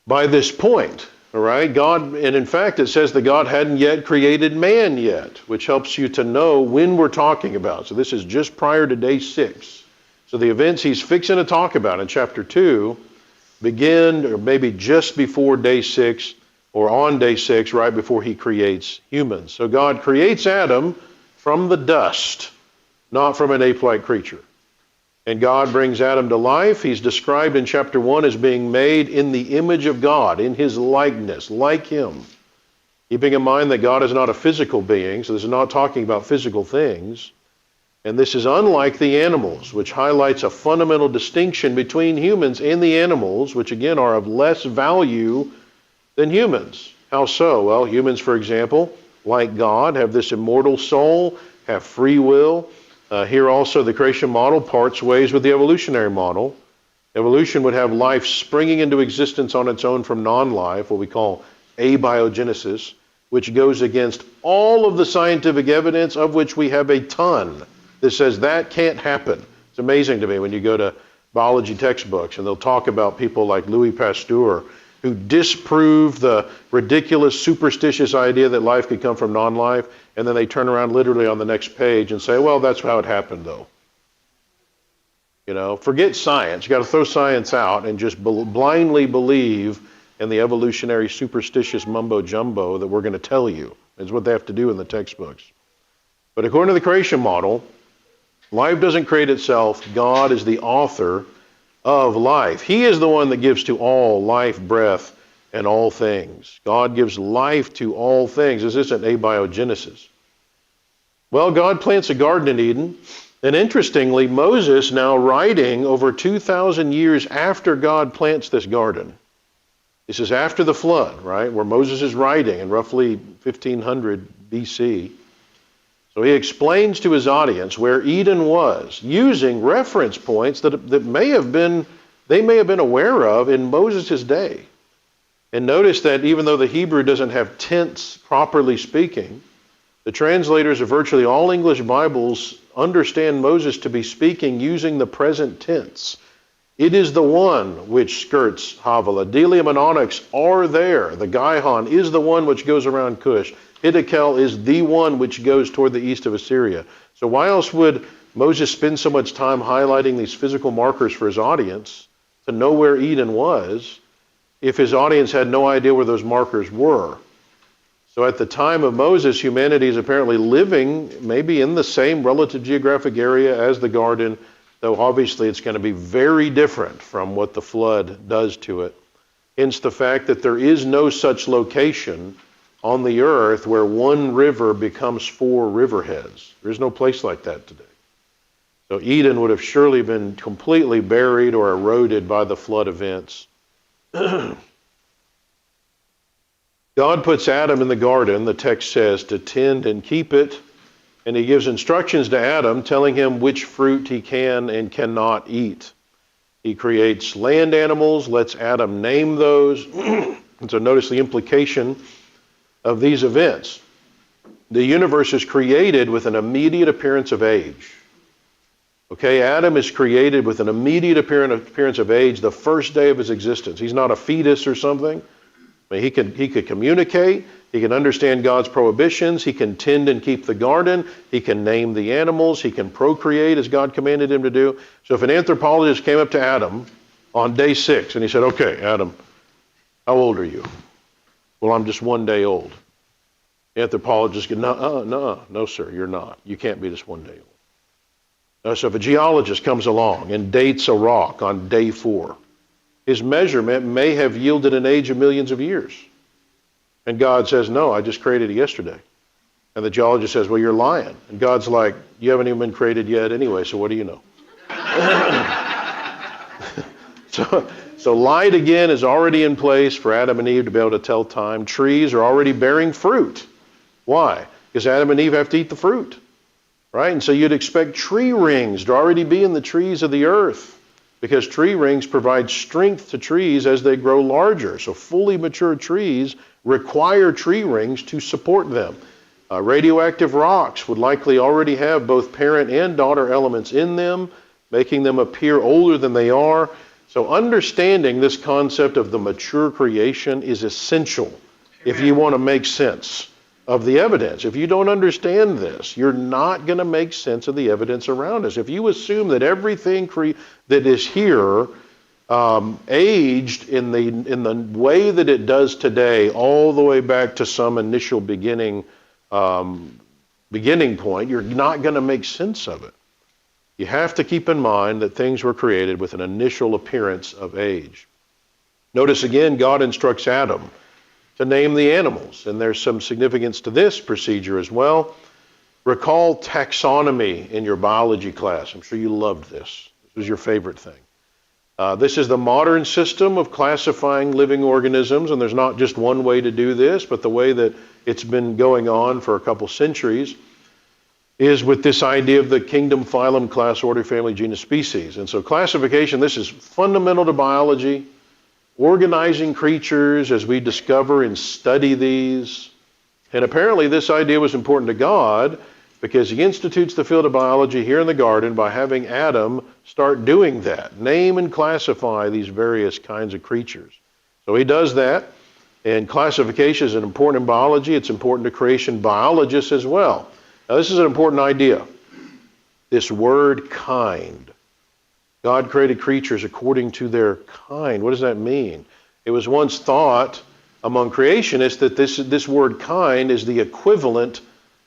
by this point. All right, God, and in fact, it says that God hadn't yet created man yet, which helps you to know when we're talking about. So this is just prior to day 6. So the events he's fixing to talk about in chapter 2 begin, or maybe just before day 6, or on day 6, right before he creates humans. So God creates Adam from the dust, not from an ape-like creature. And God brings Adam to life. He's described in chapter 1 as being made in the image of God, in his likeness, like him. Keeping in mind that God is not a physical being, so this is not talking about physical things. And this is unlike the animals, which highlights a fundamental distinction between humans and the animals, which again are of less value than humans. How so? Well, humans, for example, like God, have this immortal soul, have free will. Here also the creation model parts ways with the evolutionary model. Evolution would have life springing into existence on its own from non-life, what we call abiogenesis, which goes against all of the scientific evidence, of which we have a ton, that says that can't happen. It's amazing to me when you go to biology textbooks and they'll talk about people like Louis Pasteur who disprove the ridiculous, superstitious idea that life could come from non-life, and then they turn around literally on the next page and say, well, that's how it happened, though. You know, forget science. You got to throw science out and just blindly believe in the evolutionary, superstitious mumbo-jumbo that we're going to tell you. Is what they have to do in the textbooks. But according to the creation model, life doesn't create itself. God is the author of life. He is the one that gives to all life, breath, and all things. God gives life to all things. This isn't abiogenesis. Well, God plants a garden in Eden. And interestingly, Moses, now writing over 2,000 years after God plants this garden. This is after the flood, right, where Moses is writing in roughly 1500 BC. So he explains to his audience where Eden was, using reference points that they may have been aware of in Moses' day. And notice that even though the Hebrew doesn't have tense, properly speaking, the translators of virtually all English Bibles understand Moses to be speaking using the present tense. It is the one which skirts Havilah. Delium and onyx are there. The Gihon is the one which goes around Cush. Hiddekel is the one which goes toward the east of Assyria. So why else would Moses spend so much time highlighting these physical markers for his audience to know where Eden was if his audience had no idea where those markers were? So at the time of Moses, humanity is apparently living maybe in the same relative geographic area as the garden though obviously it's going to be very different from what the flood does to it. Hence the fact that there is no such location on the earth where one river becomes 4 riverheads. There's no place like that today. So Eden would have surely been completely buried or eroded by the flood events. God puts Adam in the garden, the text says, to tend and keep it. And he gives instructions to Adam, telling him which fruit he can and cannot eat. He creates land animals, lets Adam name those. And so notice the implication of these events. The universe is created with an immediate appearance of age. Okay, Adam is created with an immediate appearance of age the first day of his existence. He's not a fetus or something. I mean, he could communicate. He can understand God's prohibitions. He can tend and keep the garden. He can name the animals. He can procreate as God commanded him to do. So if an anthropologist came up to Adam on day 6 and he said, okay, Adam, how old are you? Well, I'm just 1 day old. The anthropologist could, no, sir, you're not. You can't be just 1 day old. So if a geologist comes along and dates a rock on day 4, his measurement may have yielded an age of millions of years. And God says, no, I just created it yesterday. And the geologist says, well, you're lying. And God's like, you haven't even been created yet anyway, so what do you know? So light again is already in place for Adam and Eve to be able to tell time. Trees are already bearing fruit. Why? Because Adam and Eve have to eat the fruit. Right? And so you'd expect tree rings to already be in the trees of the earth, because tree rings provide strength to trees as they grow larger. So fully mature trees require tree rings to support them. Radioactive rocks would likely already have both parent and daughter elements in them, making them appear older than they are. So understanding this concept of the mature creation is essential if you want to make sense of the evidence. If you don't understand this, you're not going to make sense of the evidence around us. If you assume that everything that is here aged in the way that it does today, all the way back to some initial beginning point, you're not going to make sense of it. You have to keep in mind that things were created with an initial appearance of age. Notice again, God instructs Adam to name the animals, and there's some significance to this procedure as well. Recall taxonomy in your biology class. I'm sure you loved this. This was your favorite thing. This is the modern system of classifying living organisms, and there's not just one way to do this, but the way that it's been going on for a couple centuries is with this idea of the kingdom, phylum, class, order, family, genus, species. And so classification, this is fundamental to biology. Organizing creatures as we discover and study these. And apparently this idea was important to God because he institutes the field of biology here in the garden by having Adam start doing that. Name and classify these various kinds of creatures. So he does that, and classification is important in biology. It's important to creation biologists as well. Now this is an important idea. This word kind. God created creatures according to their kind. What does that mean? It was once thought among creationists that this word kind is the equivalent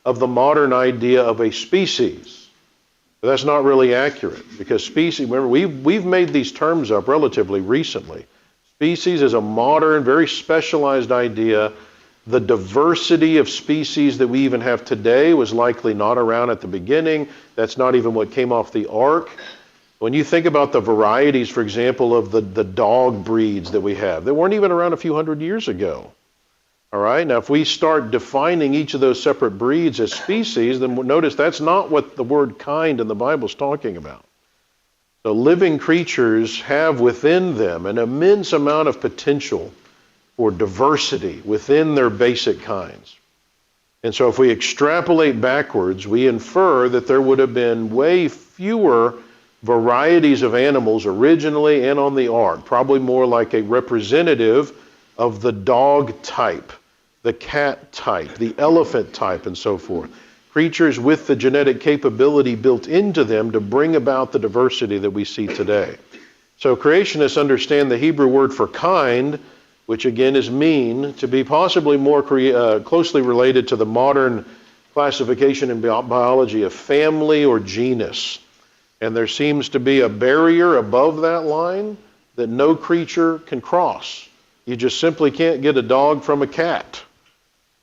of the modern idea of a species. But that's not really accurate, because species, remember, we've made these terms up relatively recently. Species is a modern, very specialized idea. The diversity of species that we even have today was likely not around at the beginning. That's not even what came off the ark. When you think about the varieties, for example, of the dog breeds that we have, they weren't even around a few hundred years ago. All right, now if we start defining each of those separate breeds as species, then notice that's not what the word kind in the Bible is talking about. So living creatures have within them an immense amount of potential for diversity within their basic kinds. And so if we extrapolate backwards, we infer that there would have been way fewer varieties of animals originally and on the ark, probably more like a representative of the dog type, the cat type, the elephant type, and so forth. Creatures with the genetic capability built into them to bring about the diversity that we see today. So creationists understand the Hebrew word for kind, which again is mean, to be possibly more closely related to the modern classification in biology of family or genus. And there seems to be a barrier above that line that no creature can cross. You just simply can't get a dog from a cat,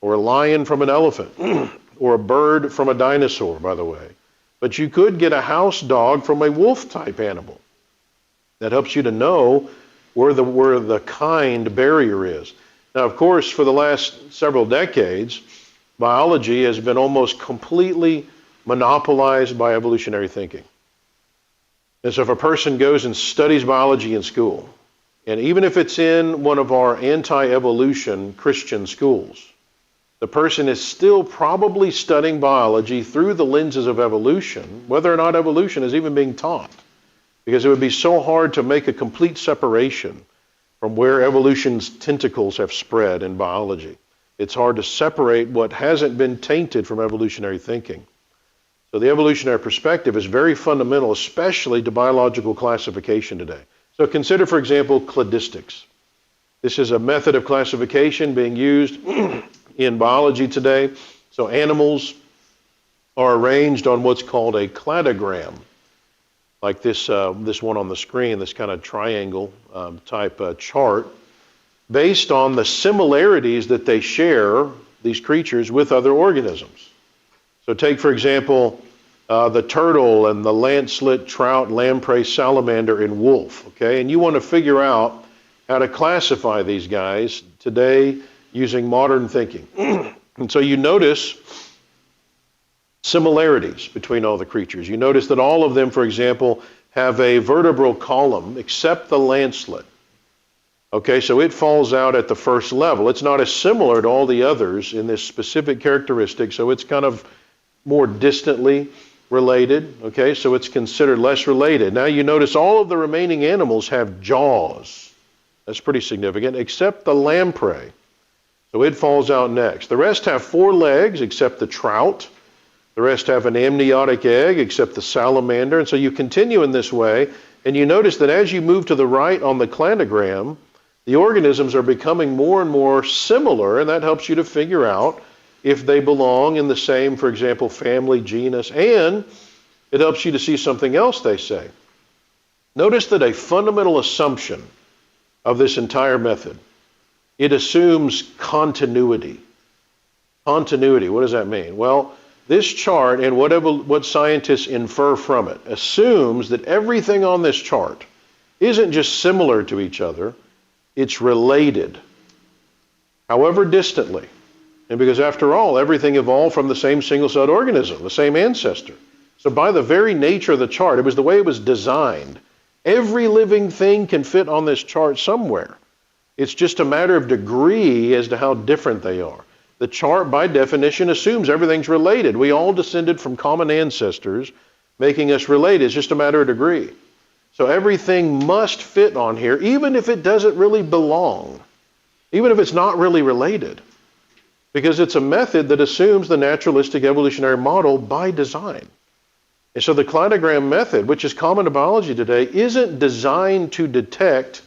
or a lion from an elephant, or a bird from a dinosaur, by the way. But you could get a house dog from a wolf-type animal. That helps you to know where the kind barrier is. Now, of course, for the last several decades, biology has been almost completely monopolized by evolutionary thinking. And so if a person goes and studies biology in school, and even if it's in one of our anti-evolution Christian schools, the person is still probably studying biology through the lenses of evolution, whether or not evolution is even being taught. Because it would be so hard to make a complete separation from where evolution's tentacles have spread in biology. It's hard to separate what hasn't been tainted from evolutionary thinking. So the evolutionary perspective is very fundamental, especially to biological classification today. So consider, for example, cladistics. This is a method of classification being used in biology today. So animals are arranged on what's called a cladogram, like this one on the screen, this kind of triangle type chart, based on the similarities that they share, these creatures, with other organisms. So take, for example, the turtle and the lancelet, trout, lamprey, salamander, and wolf, okay? And you want to figure out how to classify these guys today using modern thinking. And so you notice similarities between all the creatures. You notice that all of them, for example, have a vertebral column except the lancelet. Okay, so it falls out at the first level. It's not as similar to all the others in this specific characteristic, so it's kind of more distantly related. Okay, so it's considered less related. Now you notice all of the remaining animals have jaws. That's pretty significant, except the lamprey. So it falls out next. The rest have 4 legs, except the trout. The rest have an amniotic egg, except the salamander. And so you continue in this way, and you notice that as you move to the right on the cladogram, the organisms are becoming more and more similar, and that helps you to figure out if they belong in the same, for example, family, genus, and it helps you to see something else they say. Notice that a fundamental assumption of this entire method, it assumes continuity. Continuity, what does that mean? Well, this chart and what scientists infer from it assumes that everything on this chart isn't just similar to each other, it's related, however distantly. And because after all, everything evolved from the same single-celled organism, the same ancestor. So by the very nature of the chart, it was the way it was designed. Every living thing can fit on this chart somewhere. It's just a matter of degree as to how different they are. The chart, by definition, assumes everything's related. We all descended from common ancestors, making us related. It's just a matter of degree. So everything must fit on here, even if it doesn't really belong, even if it's not really related, because it's a method that assumes the naturalistic evolutionary model by design. And so the cladogram method, which is common to biology today, isn't designed to detect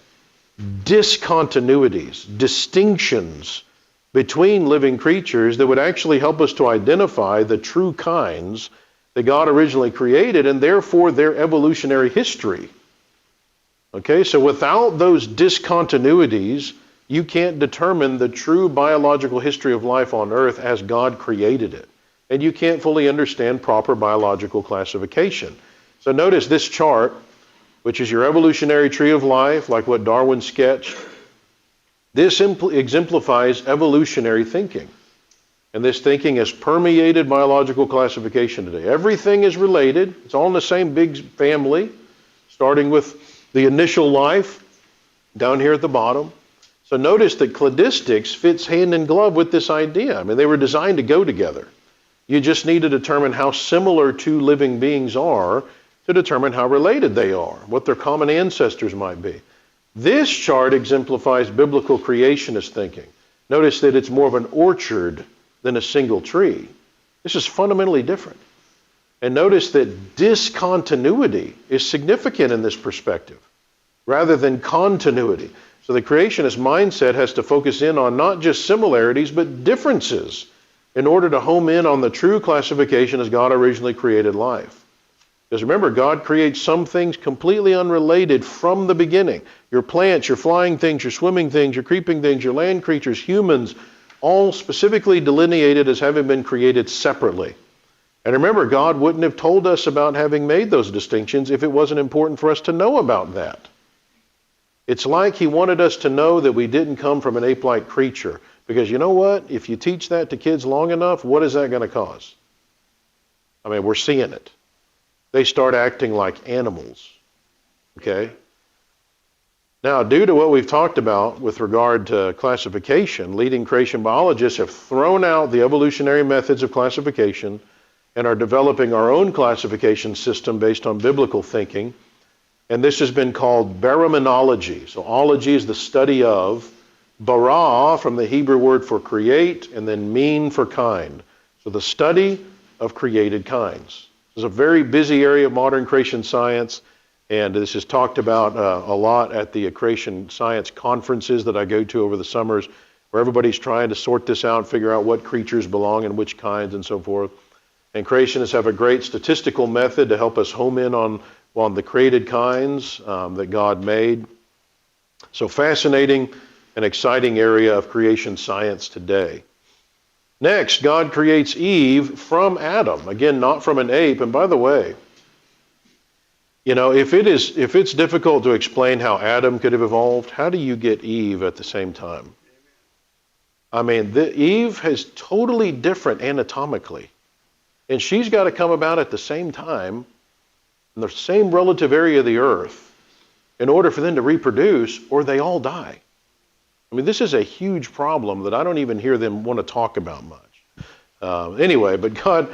discontinuities, distinctions between living creatures that would actually help us to identify the true kinds that God originally created and therefore their evolutionary history. Okay, so without those discontinuities, you can't determine the true biological history of life on Earth as God created it. And you can't fully understand proper biological classification. So notice this chart, which is your evolutionary tree of life, like what Darwin sketched. This exemplifies evolutionary thinking. And this thinking has permeated biological classification today. Everything is related. It's all in the same big family, starting with the initial life down here at the bottom. So notice that cladistics fits hand in glove with this idea. I mean, they were designed to go together. You just need to determine how similar two living beings are to determine how related they are, what their common ancestors might be. This chart exemplifies biblical creationist thinking. Notice that it's more of an orchard than a single tree. This is fundamentally different. And notice that discontinuity is significant in this perspective, rather than continuity. So the creationist mindset has to focus in on not just similarities, but differences in order to home in on the true classification as God originally created life. Because remember, God creates some things completely unrelated from the beginning. Your plants, your flying things, your swimming things, your creeping things, your land creatures, humans, all specifically delineated as having been created separately. And remember, God wouldn't have told us about having made those distinctions if it wasn't important for us to know about that. It's like he wanted us to know that we didn't come from an ape-like creature. Because you know what? If you teach that to kids long enough, what is that going to cause? I mean, we're seeing it. They start acting like animals. Okay? Now, due to what we've talked about with regard to classification, leading creation biologists have thrown out the evolutionary methods of classification and are developing our own classification system based on biblical thinking. And this has been called baraminology. So ology is the study of, bara from the Hebrew word for create, and then mean for kind. So the study of created kinds. This is a very busy area of modern creation science, and this is talked about a lot at the creation science conferences that I go to over the summers, where everybody's trying to sort this out, figure out what creatures belong in which kinds and so forth. And creationists have a great statistical method to help us home in on the created kinds that God made. So fascinating and exciting area of creation science today. Next, God creates Eve from Adam. Again, not from an ape. And by the way, you know, if it's difficult to explain how Adam could have evolved, how do you get Eve at the same time? I mean, Eve is totally different anatomically. And she's got to come about at the same time in the same relative area of the earth in order for them to reproduce, or they all die. I mean, this is a huge problem that I don't even hear them want to talk about much. Anyway, but God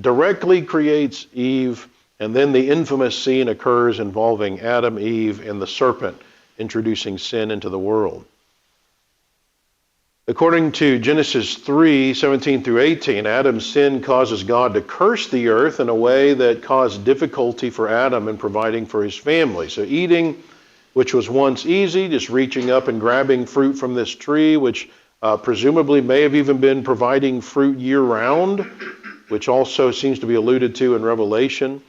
directly creates Eve, and then the infamous scene occurs involving Adam, Eve, and the serpent introducing sin into the world. According to Genesis 3:17 through 18, Adam's sin causes God to curse the earth in a way that caused difficulty for Adam in providing for his family. So eating, which was once easy, just reaching up and grabbing fruit from this tree, which presumably may have even been providing fruit year-round, which also seems to be alluded to in Revelation.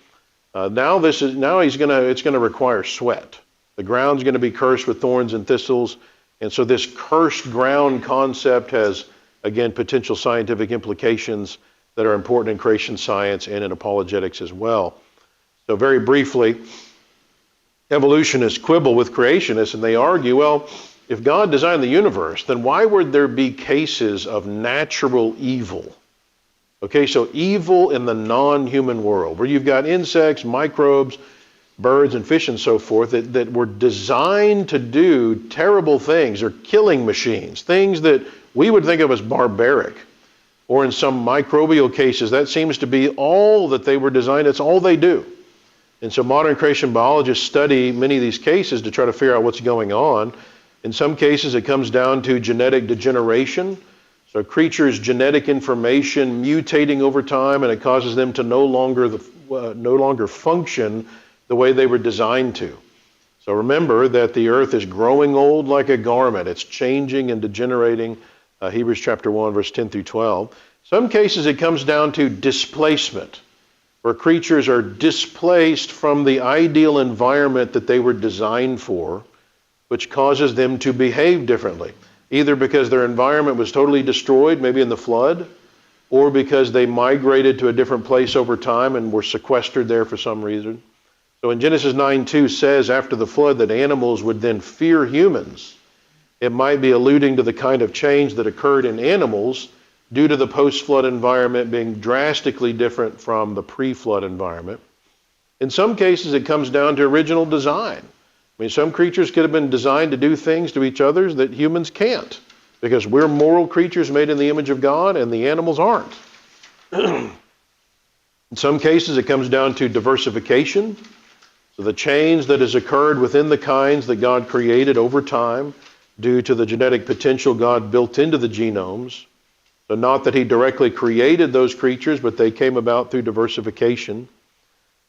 Now it's going to require sweat. The ground's going to be cursed with thorns and thistles. And so this cursed ground concept has, again, potential scientific implications that are important in creation science and in apologetics as well. So very briefly, evolutionists quibble with creationists, and they argue, well, if God designed the universe, then why would there be cases of natural evil? Okay, so evil in the non-human world, where you've got insects, microbes, birds and fish and so forth that were designed to do terrible things. They're killing machines, things that we would think of as barbaric. Or in some microbial cases, that seems to be all that they were designed, it's all they do. And so modern creation biologists study many of these cases to try to figure out what's going on. In some cases, it comes down to genetic degeneration. So creatures' genetic information mutating over time, and it causes them to no longer function the way they were designed to. So remember that the earth is growing old like a garment. It's changing and degenerating. Hebrews chapter 1, verse 10 through 12. Some cases it comes down to displacement, where creatures are displaced from the ideal environment that they were designed for, which causes them to behave differently, either because their environment was totally destroyed, maybe in the flood, or because they migrated to a different place over time and were sequestered there for some reason. So in Genesis 9:2 says after the flood that animals would then fear humans. It might be alluding to the kind of change that occurred in animals due to the post-flood environment being drastically different from the pre-flood environment. In some cases, it comes down to original design. I mean, some creatures could have been designed to do things to each other that humans can't, because we're moral creatures made in the image of God and the animals aren't. In some cases, it comes down to diversification. So the change that has occurred within the kinds that God created over time due to the genetic potential God built into the genomes. So not that he directly created those creatures, but they came about through diversification.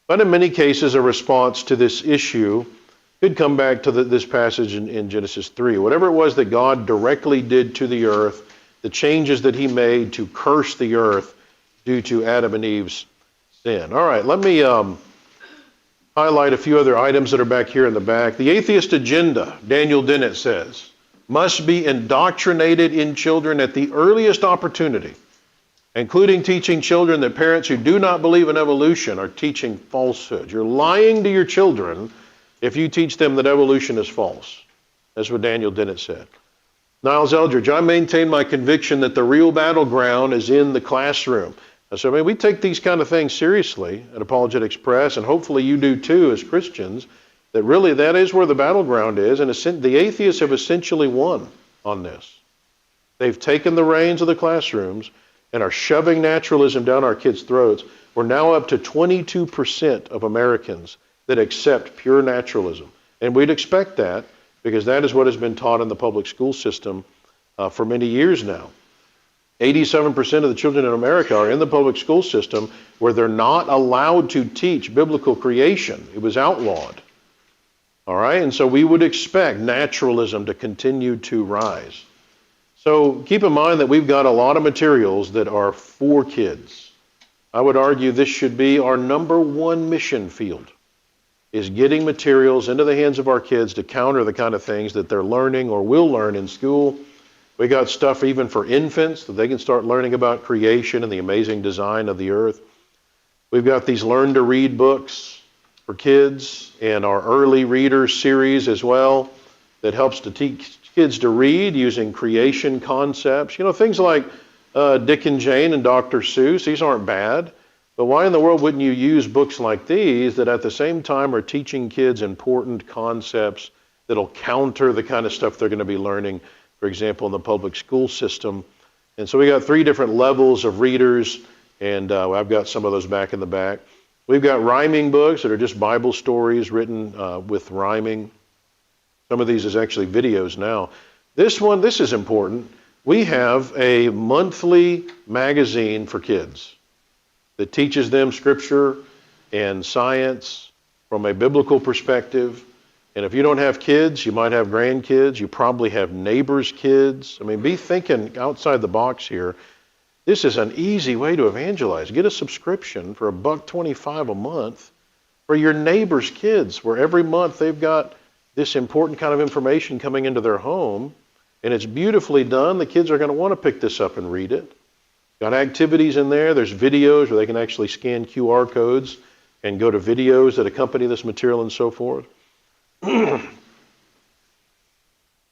But in many cases, a response to this issue could come back to this passage in Genesis 3. Whatever it was that God directly did to the earth, the changes that he made to curse the earth due to Adam and Eve's sin. All right, let me highlight a few other items that are back here in the back. The atheist agenda, Daniel Dennett says, must be indoctrinated in children at the earliest opportunity, including teaching children that parents who do not believe in evolution are teaching falsehoods. You're lying to your children if you teach them that evolution is false. That's what Daniel Dennett said. Niles Eldridge, I maintain my conviction that the real battleground is in the classroom. So, we take these kind of things seriously at Apologetics Press, and hopefully you do too as Christians, that really that is where the battleground is, and the atheists have essentially won on this. They've taken the reins of the classrooms and are shoving naturalism down our kids' throats. We're now up to 22% of Americans that accept pure naturalism. And we'd expect that because that is what has been taught in the public school system for many years now. 87% of the children in America are in the public school system where they're not allowed to teach biblical creation. It was outlawed. All right, and so we would expect naturalism to continue to rise. So keep in mind that we've got a lot of materials that are for kids. I would argue this should be our number one mission field, is getting materials into the hands of our kids to counter the kind of things that they're learning or will learn in school. We got stuff even for infants that they can start learning about creation and the amazing design of the earth. We've got these learn to read books for kids and our early readers series as well that helps to teach kids to read using creation concepts. You know, things like Dick and Jane and Dr. Seuss, these aren't bad. But why in the world wouldn't you use books like these that at the same time are teaching kids important concepts that'll counter the kind of stuff they're going to be learning, for example, in the public school system? And so we got 3 different levels of readers, and I've got some of those back in the back. We've got rhyming books that are just Bible stories written with rhyming. Some of these is actually videos now. This is important. We have a monthly magazine for kids that teaches them scripture and science from a biblical perspective. And if you don't have kids, you might have grandkids. You probably have neighbors' kids. Be thinking outside the box here. This is an easy way to evangelize. Get a subscription for $1.25 a month for your neighbors' kids, where every month they've got this important kind of information coming into their home, and it's beautifully done. The kids are going to want to pick this up and read it. Got activities in there. There's videos where they can actually scan QR codes and go to videos that accompany this material and so forth.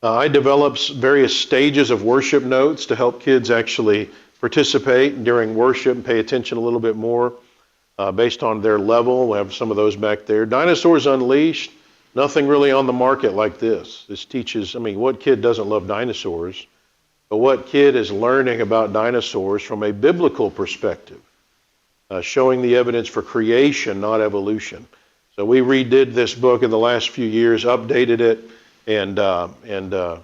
I developed various stages of worship notes to help kids actually participate during worship and pay attention a little bit more based on their level. We have some of those back there. Dinosaurs Unleashed, nothing really on the market like this. This teaches, what kid doesn't love dinosaurs? But what kid is learning about dinosaurs from a biblical perspective, showing the evidence for creation, not evolution. So we redid this book in the last few years, updated it, and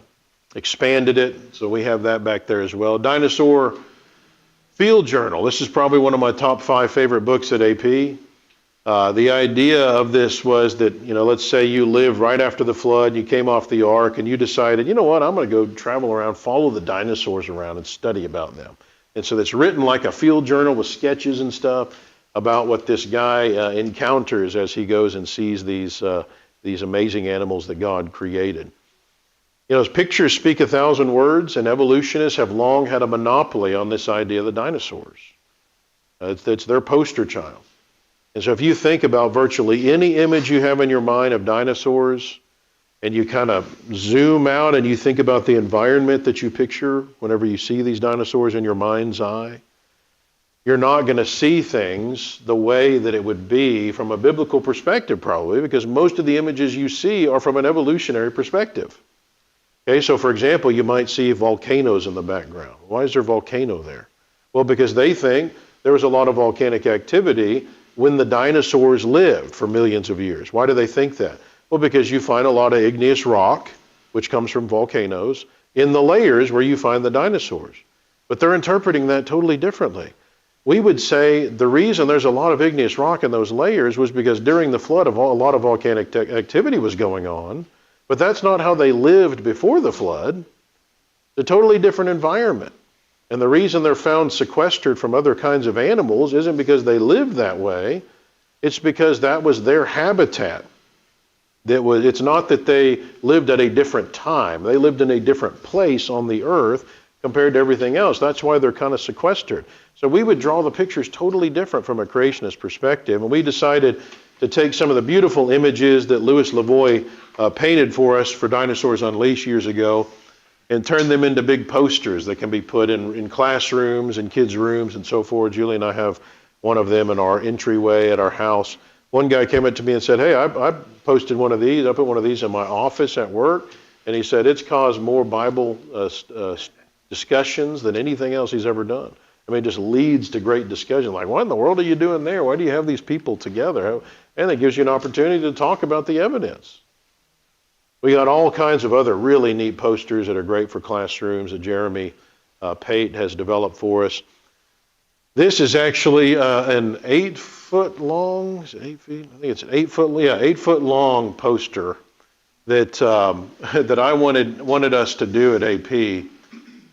expanded it. So we have that back there as well. Dinosaur Field Journal. This is probably one of my top 5 favorite books at AP. The idea of this was that, let's say you lived right after the flood, you came off the ark, and you decided, you know what, I'm going to go travel around, follow the dinosaurs around and study about them. And so it's written like a field journal with sketches and stuff about what this guy encounters as he goes and sees these amazing animals that God created. As pictures speak 1,000 words, and evolutionists have long had a monopoly on this idea of the dinosaurs. It's their poster child. And so if you think about virtually any image you have in your mind of dinosaurs, and you kind of zoom out and you think about the environment that you picture whenever you see these dinosaurs in your mind's eye, you're not going to see things the way that it would be from a biblical perspective probably, because most of the images you see are from an evolutionary perspective. Okay, so for example, you might see volcanoes in the background. Why is there a volcano there? Well, because they think there was a lot of volcanic activity when the dinosaurs lived for millions of years. Why do they think that? Well, because you find a lot of igneous rock, which comes from volcanoes, in the layers where you find the dinosaurs. But they're interpreting that totally differently. We would say the reason there's a lot of igneous rock in those layers was because during the flood a lot of volcanic activity was going on, but that's not how they lived before the flood. It's a totally different environment. And the reason they're found sequestered from other kinds of animals isn't because they lived that way. It's because that was their habitat. It's not that they lived at a different time. They lived in a different place on the earth compared to everything else. That's why they're kind of sequestered. So we would draw the pictures totally different from a creationist perspective. And we decided to take some of the beautiful images that Louis Lavoie painted for us for Dinosaurs Unleashed years ago and turn them into big posters that can be put in classrooms and kids' rooms and so forth. Julie and I have one of them in our entryway at our house. One guy came up to me and said, hey, I posted one of these. I put one of these in my office at work. And he said it's caused more Bible discussions than anything else he's ever done. I mean, it just leads to great discussion. Like, what in the world are you doing there? Why do you have these people together? And it gives you an opportunity to talk about the evidence. We got all kinds of other really neat posters that are great for classrooms that Jeremy Pate has developed for us. This is actually an 8 foot long, is it 8 feet? I think it's an 8 foot long poster that that I wanted us to do at AP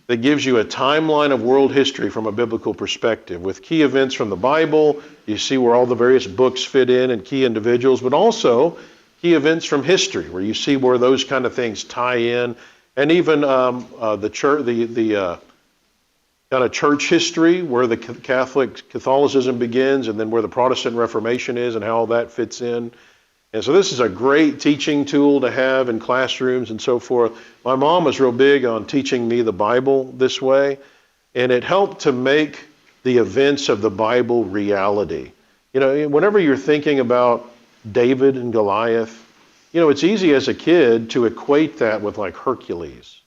that gives you a timeline of world history from a biblical perspective with key events from the Bible. You see where all the various books fit in and key individuals, but also key events from history where you see where those kind of things tie in, and even the church, the kind of church history where the Catholicism begins and then where the Protestant Reformation is and how all that fits in. And so this is a great teaching tool to have in classrooms and so forth. My mom was real big on teaching me the Bible this way, and it helped to make the events of the Bible reality. You know, whenever you're thinking about David and Goliath, you know, it's easy as a kid to equate that with like Hercules.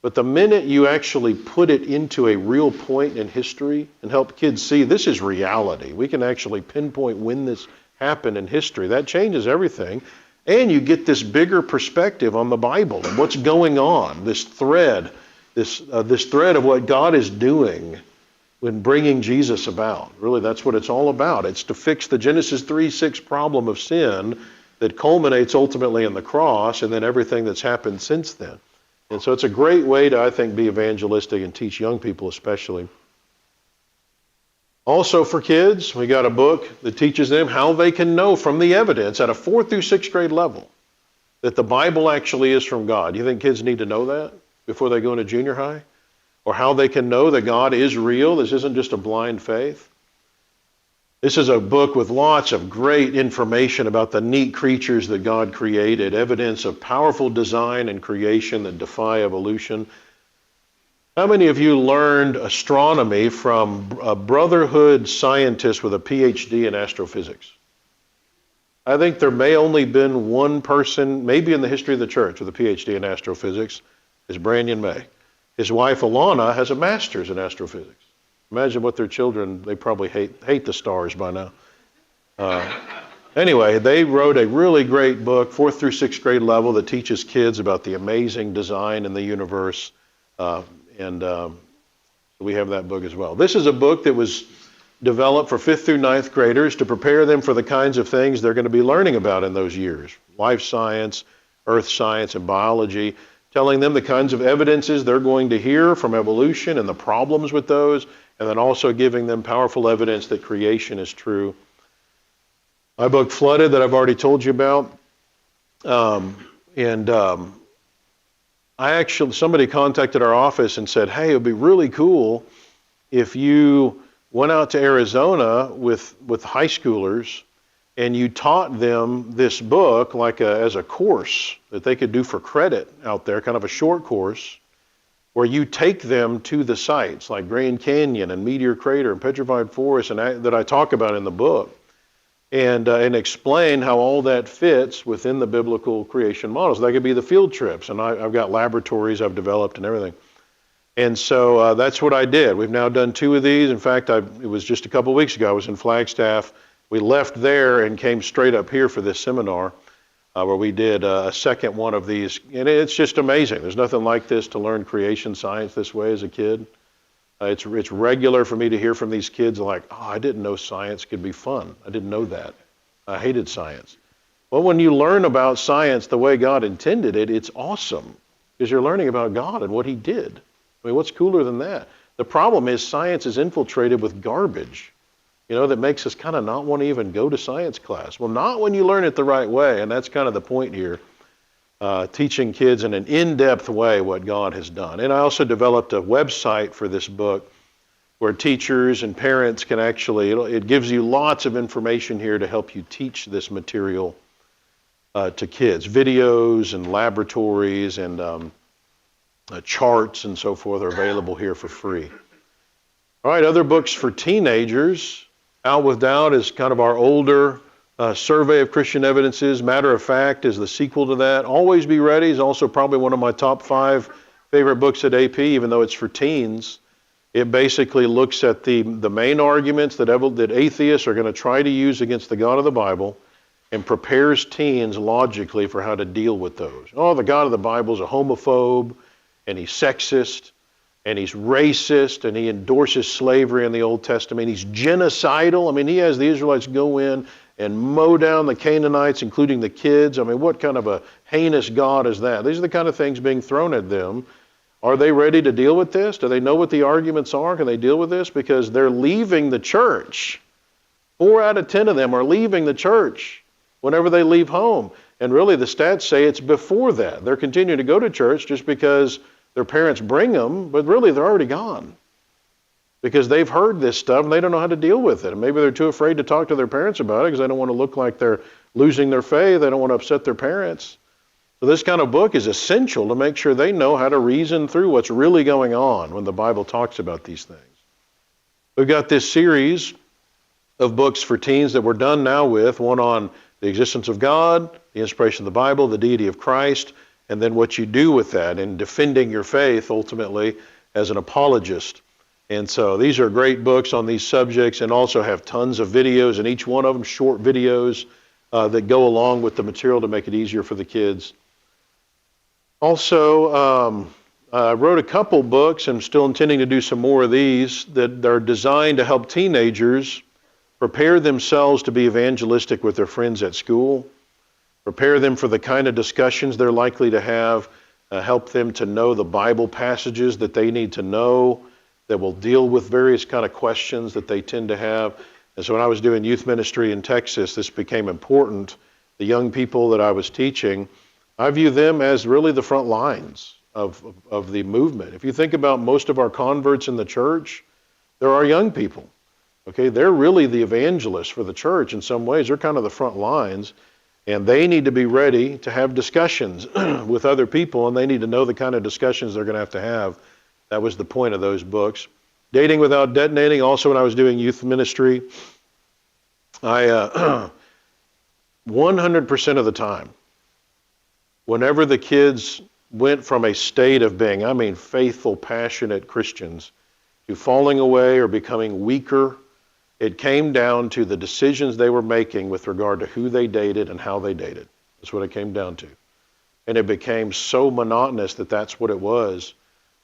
But the minute you actually put it into a real point in history and help kids see this is reality, we can actually pinpoint when this happened in history, that changes everything. And you get this bigger perspective on the Bible and what's going on, this thread of what God is doing when bringing Jesus about. Really, that's what it's all about. It's to fix the Genesis 3:6 problem of sin that culminates ultimately in the cross and then everything that's happened since then. And so it's a great way to, I think, be evangelistic and teach young people especially. Also for kids, we got a book that teaches them how they can know from the evidence at a 4th through 6th grade level that the Bible actually is from God. You think kids need to know that before they go into junior high? Or how they can know that God is real? This isn't just a blind faith. This is a book with lots of great information about the neat creatures that God created, evidence of powerful design and creation that defy evolution. How many of you learned astronomy from a brotherhood scientist with a PhD in astrophysics? I think there may only been one person, maybe in the history of the church, with a PhD in astrophysics, is Brandon May. His wife, Alana, has a master's in astrophysics. Imagine what their children, they probably hate the stars by now. Anyway, they wrote a really great book, 4th through 6th grade level, that teaches kids about the amazing design in the universe. We have that book as well. This is a book that was developed for 5th through 9th graders to prepare them for the kinds of things they're going to be learning about in those years. Life science, earth science, and biology, telling them the kinds of evidences they're going to hear from evolution and the problems with those, and then also giving them powerful evidence that creation is true. My book, Flooded, that I've already told you about. Somebody contacted our office and said, hey, it would be really cool if you went out to Arizona with high schoolers and you taught them this book as a course that they could do for credit out there, kind of a short course, where you take them to the sites like Grand Canyon and Meteor Crater and Petrified Forest that I talk about in the book, and explain how all that fits within the biblical creation models. That could be the field trips, and I've got laboratories I've developed and everything. And so that's what I did. We've now done 2 of these. In fact, it was just a couple of weeks ago. I was in Flagstaff. We left there and came straight up here for this seminar where we did a second one of these. And it's just amazing. There's nothing like this to learn creation science this way as a kid. It's regular for me to hear from these kids like, oh, I didn't know science could be fun. I didn't know that. I hated science. Well, when you learn about science the way God intended it, it's awesome because you're learning about God and what he did. I mean, what's cooler than that? The problem is science is infiltrated with garbage, that makes us kind of not want to even go to science class. Well, not when you learn it the right way, and that's kind of the point here. Teaching kids in an in-depth way what God has done. And I also developed a website for this book where teachers and parents can actually, it gives you lots of information here to help you teach this material to kids. Videos and laboratories and charts and so forth are available here for free. All right, other books for teenagers. Out with Doubt is kind of our older survey of Christian evidences. Matter of Fact is the sequel to that. Always Be Ready is also probably one of my top 5 favorite books at AP, even though it's for teens. It basically looks at the main arguments that atheists are going to try to use against the God of the Bible and prepares teens logically for how to deal with those. Oh, the God of the Bible is a homophobe, and he's sexist, and he's racist, and he endorses slavery in the Old Testament. He's genocidal. I mean, he has the Israelites go in and mow down the Canaanites, including the kids. I mean, what kind of a heinous God is that? These are the kind of things being thrown at them. Are they ready to deal with this? Do they know what the arguments are? Can they deal with this? Because they're leaving the church. 4 out of 10 of them are leaving the church whenever they leave home. And really the stats say it's before that. They're continuing to go to church just because their parents bring them, but really they're already gone. Because they've heard this stuff and they don't know how to deal with it. And maybe they're too afraid to talk to their parents about it because they don't want to look like they're losing their faith. They don't want to upset their parents. So this kind of book is essential to make sure they know how to reason through what's really going on when the Bible talks about these things. We've got this series of books for teens that we're done now with, one on the existence of God, the inspiration of the Bible, the deity of Christ, and then what you do with that in defending your faith ultimately as an apologist. And so these are great books on these subjects and also have tons of videos, and each one of them short videos that go along with the material to make it easier for the kids. Also, I wrote a couple books, and I'm still intending to do some more of these, that are designed to help teenagers prepare themselves to be evangelistic with their friends at school, prepare them for the kind of discussions they're likely to have, help them to know the Bible passages that they need to know that will deal with various kind of questions that they tend to have. And so when I was doing youth ministry in Texas, this became important. The young people that I was teaching, I view them as really the front lines of the movement. If you think about most of our converts in the church, they're our young people. Okay, they're really the evangelists for the church in some ways. They're kind of the front lines, and they need to be ready to have discussions with other people, and they need to know the kind of discussions they're going to have. That was the point of those books. Dating Without Detonating, also when I was doing youth ministry, I 100% of the time, whenever the kids went from a state of being, faithful, passionate Christians, to falling away or becoming weaker, it came down to the decisions they were making with regard to who they dated and how they dated. That's what it came down to. And it became so monotonous that that's what it was,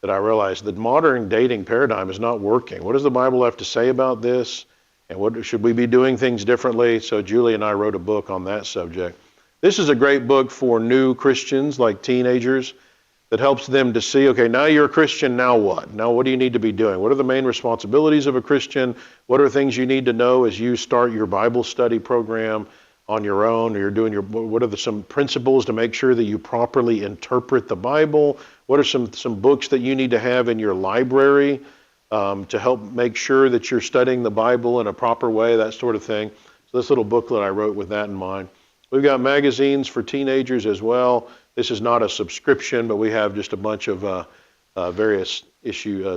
that I realized the modern dating paradigm is not working. What does the Bible have to say about this? And what should we be doing things differently? So Julie and I wrote a book on that subject. This is a great book for new Christians, like teenagers, that helps them to see, okay, now you're a Christian, now what? Now what do you need to be doing? What are the main responsibilities of a Christian? What are things you need to know as you start your Bible study program on your own, or you're doing what are some principles to make sure that you properly interpret the Bible? What are some books that you need to have in your library to help make sure that you're studying the Bible in a proper way, that sort of thing. So this little booklet I wrote with that in mind. We've got magazines for teenagers as well. This is not a subscription, but we have just a bunch of various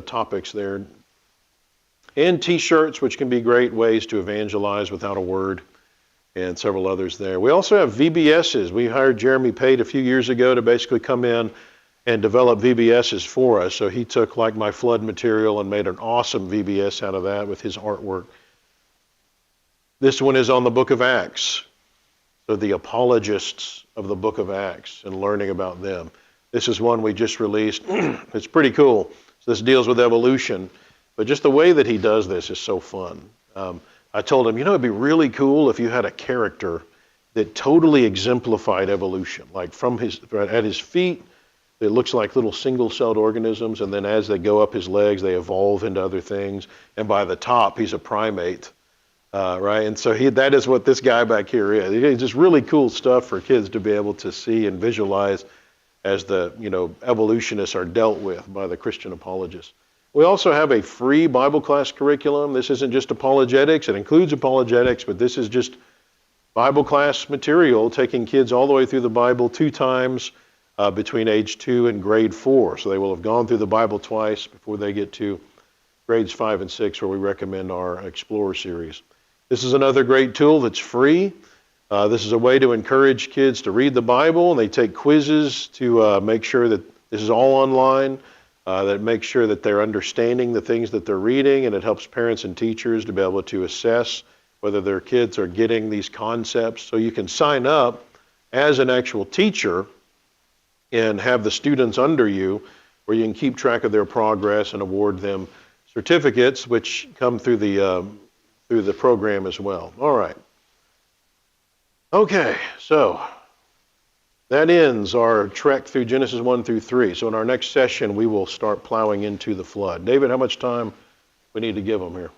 topics there. And t-shirts, which can be great ways to evangelize without a word, and several others there. We also have VBSs. We hired Jeremy Pate a few years ago to basically come in and develop VBSs for us. So he took like my flood material and made an awesome VBS out of that with his artwork. This one is on the book of Acts. So the apologists of the book of Acts and learning about them. This is one we just released. It's pretty cool. So this deals with evolution, but just the way that he does this is so fun. I told him, it'd be really cool if you had a character that totally exemplified evolution, like at his feet, It looks like little single-celled organisms, and then as they go up his legs, they evolve into other things. And by the top, he's a primate, right? And so that is what this guy back here is. It's just really cool stuff for kids to be able to see and visualize as the evolutionists are dealt with by the Christian apologists. We also have a free Bible class curriculum. This isn't just apologetics. It includes apologetics, but this is just Bible class material, taking kids all the way through the Bible 2 times between age 2 and grade 4. So they will have gone through the Bible twice before they get to grades 5 and 6, where we recommend our Explorer series. This is another great tool that's free. This is a way to encourage kids to read the Bible, and they take quizzes to make sure that this is all online, that makes sure that they're understanding the things that they're reading, and it helps parents and teachers to be able to assess whether their kids are getting these concepts. So you can sign up as an actual teacher and have the students under you, where you can keep track of their progress and award them certificates, which come through the program as well. All right. Okay, so that ends our trek through Genesis 1 through 3. So in our next session, we will start plowing into the flood. David, how much time we need to give them here?